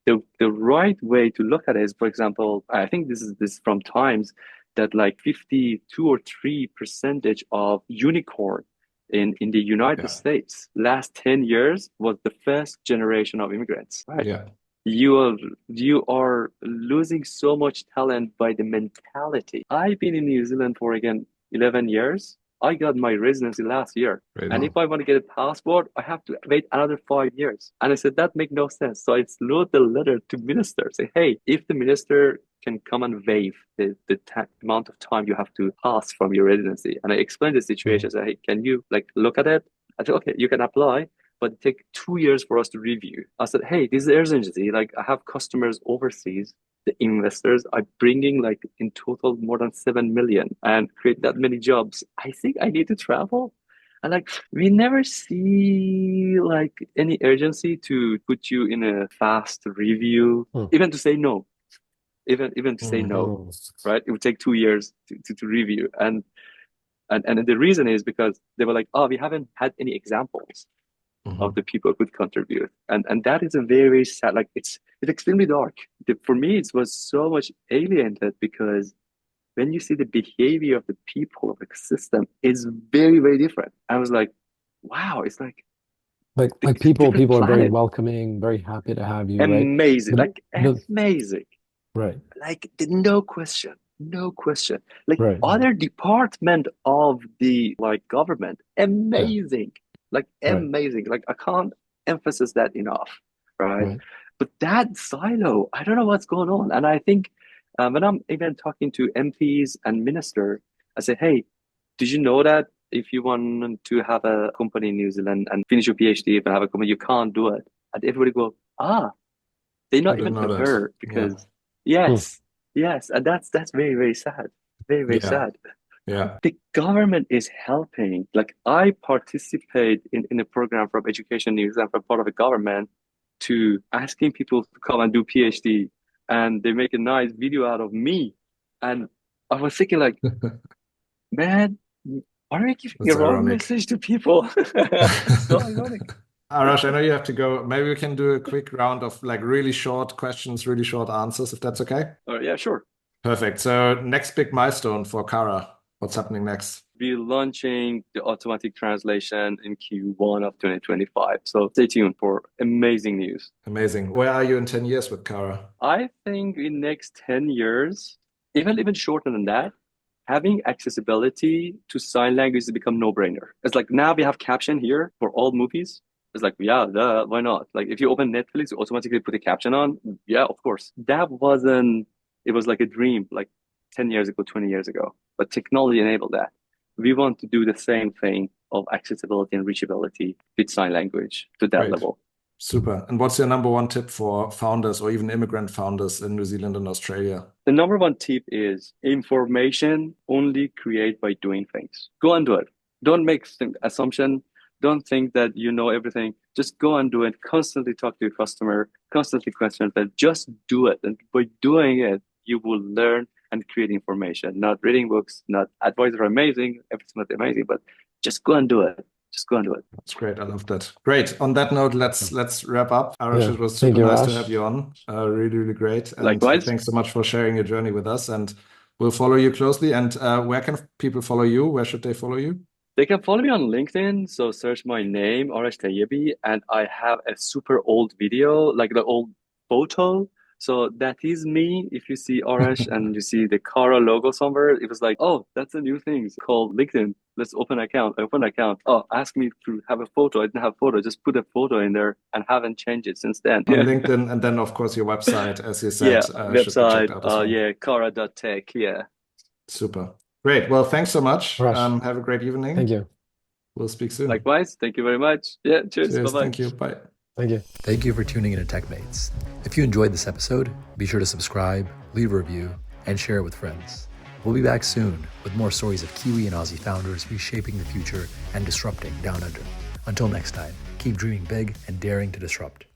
The right way to look at it is, for example, I think this is from Times, that like 52 or 3% of unicorn in the United States last 10 years was the first generation of immigrants. Right? Yeah. You are losing so much talent by the mentality. I've been in New Zealand for 11 years. I got my residency last year. And if I want to get a passport, I have to wait another 5 years. And I said, that makes no sense. So I wrote the letter to minister, say, hey, if the minister can come and waive the amount of time you have to pass from your residency. And I explained the situation. I said, hey, can you look at it? I said, okay, you can apply, but it takes 2 years for us to review. I said, hey, this is urgency. I have customers overseas. the investors are bringing like in total more than 7 million and create that many jobs. I think I need to travel. And like we never see like any urgency to put you in a fast review, even to say no, even to say no, right? It would take 2 years to review. And the reason is because they were like, oh, we haven't had any examples of the people who could contribute. And that is a very, very sad, like it's extremely dark. For me, it was so much alienated because when you see the behavior of the people of the system is very, very different. I was like, wow, it's like people are very planet. welcoming, very happy to have you, Amazing, right? Amazing. Right. Like no question. Like Right. other department of the like government, amazing. Like amazing. Like I can't emphasize that enough, right? But that silo, I don't know what's going on. And I think when I'm even talking to MPs and minister, I say, hey, did you know that if you want to have a company in New Zealand and finish your PhD and have a company, you can't do it? And everybody go, they're not even aware because yes, and that's very, very sad. Very, very sad. Yeah. The government is helping. Like I participate in a program from Education New Zealand, from part of the government, to asking people to come and do PhD, and they make a nice video out of me. And I was thinking like, man, are we giving a wrong message to people? So ironic. Arash, I know you have to go. Maybe we can do a quick round of like really short questions, really short answers, if that's okay. Yeah, sure. Perfect. So next big milestone for Kara. What's happening next? We're launching the automatic translation in Q1 of 2025. So stay tuned for amazing news. Amazing. Where are you in 10 years with Kara? I think in next 10 years, even shorter than that, having accessibility to sign language has become no-brainer. It's like now we have caption here for all movies. It's like, yeah, duh, why not? Like if you open Netflix, you automatically put a caption on. Yeah, of course. It was like a dream like 10 years ago, 20 years ago. But technology enabled that. We want to do the same thing of accessibility and reachability with sign language to that level. Super. And what's your number one tip for founders or even immigrant founders in New Zealand and Australia? The number one tip is information only create by doing things. Go and do it. Don't make assumption. Don't think that you know everything. Just go and do it. Constantly talk to your customer. Constantly question them. Just do it. And by doing it, you will learn and create information. Not reading books, not advice are amazing. Everything's not amazing, but just go and do it. Just go and do it. That's great. I love that. Great. On that note, let's wrap up. Arash, it was super nice to have you on. Really, really great. And likewise. Thanks so much for sharing your journey with us. And we'll follow you closely. And where can people follow you? Where should they follow you? They can follow me on LinkedIn. So search my name, Arash Tayebi, and I have a super old video, like the old photo. So that is me. If you see Arash and you see the Kara logo somewhere, it was like, oh, that's a new thing. It's called LinkedIn. Let's open an account. I open an account. Oh, ask me to have a photo. I didn't have a photo. Just put a photo in there and haven't changed it since then. On LinkedIn, and then of course your website, as you said. Yeah, website. Kara.tech. Yeah. Super. Great. Well, thanks so much. Have a great evening. Thank you. We'll speak soon. Likewise. Thank you very much. Yeah. Cheers. Bye-bye. Thank you. Bye. Thank you. Thank you for tuning in to TechMates. If you enjoyed this episode, be sure to subscribe, leave a review, and share it with friends. We'll be back soon with more stories of Kiwi and Aussie founders reshaping the future and disrupting down under. Until next time, keep dreaming big and daring to disrupt.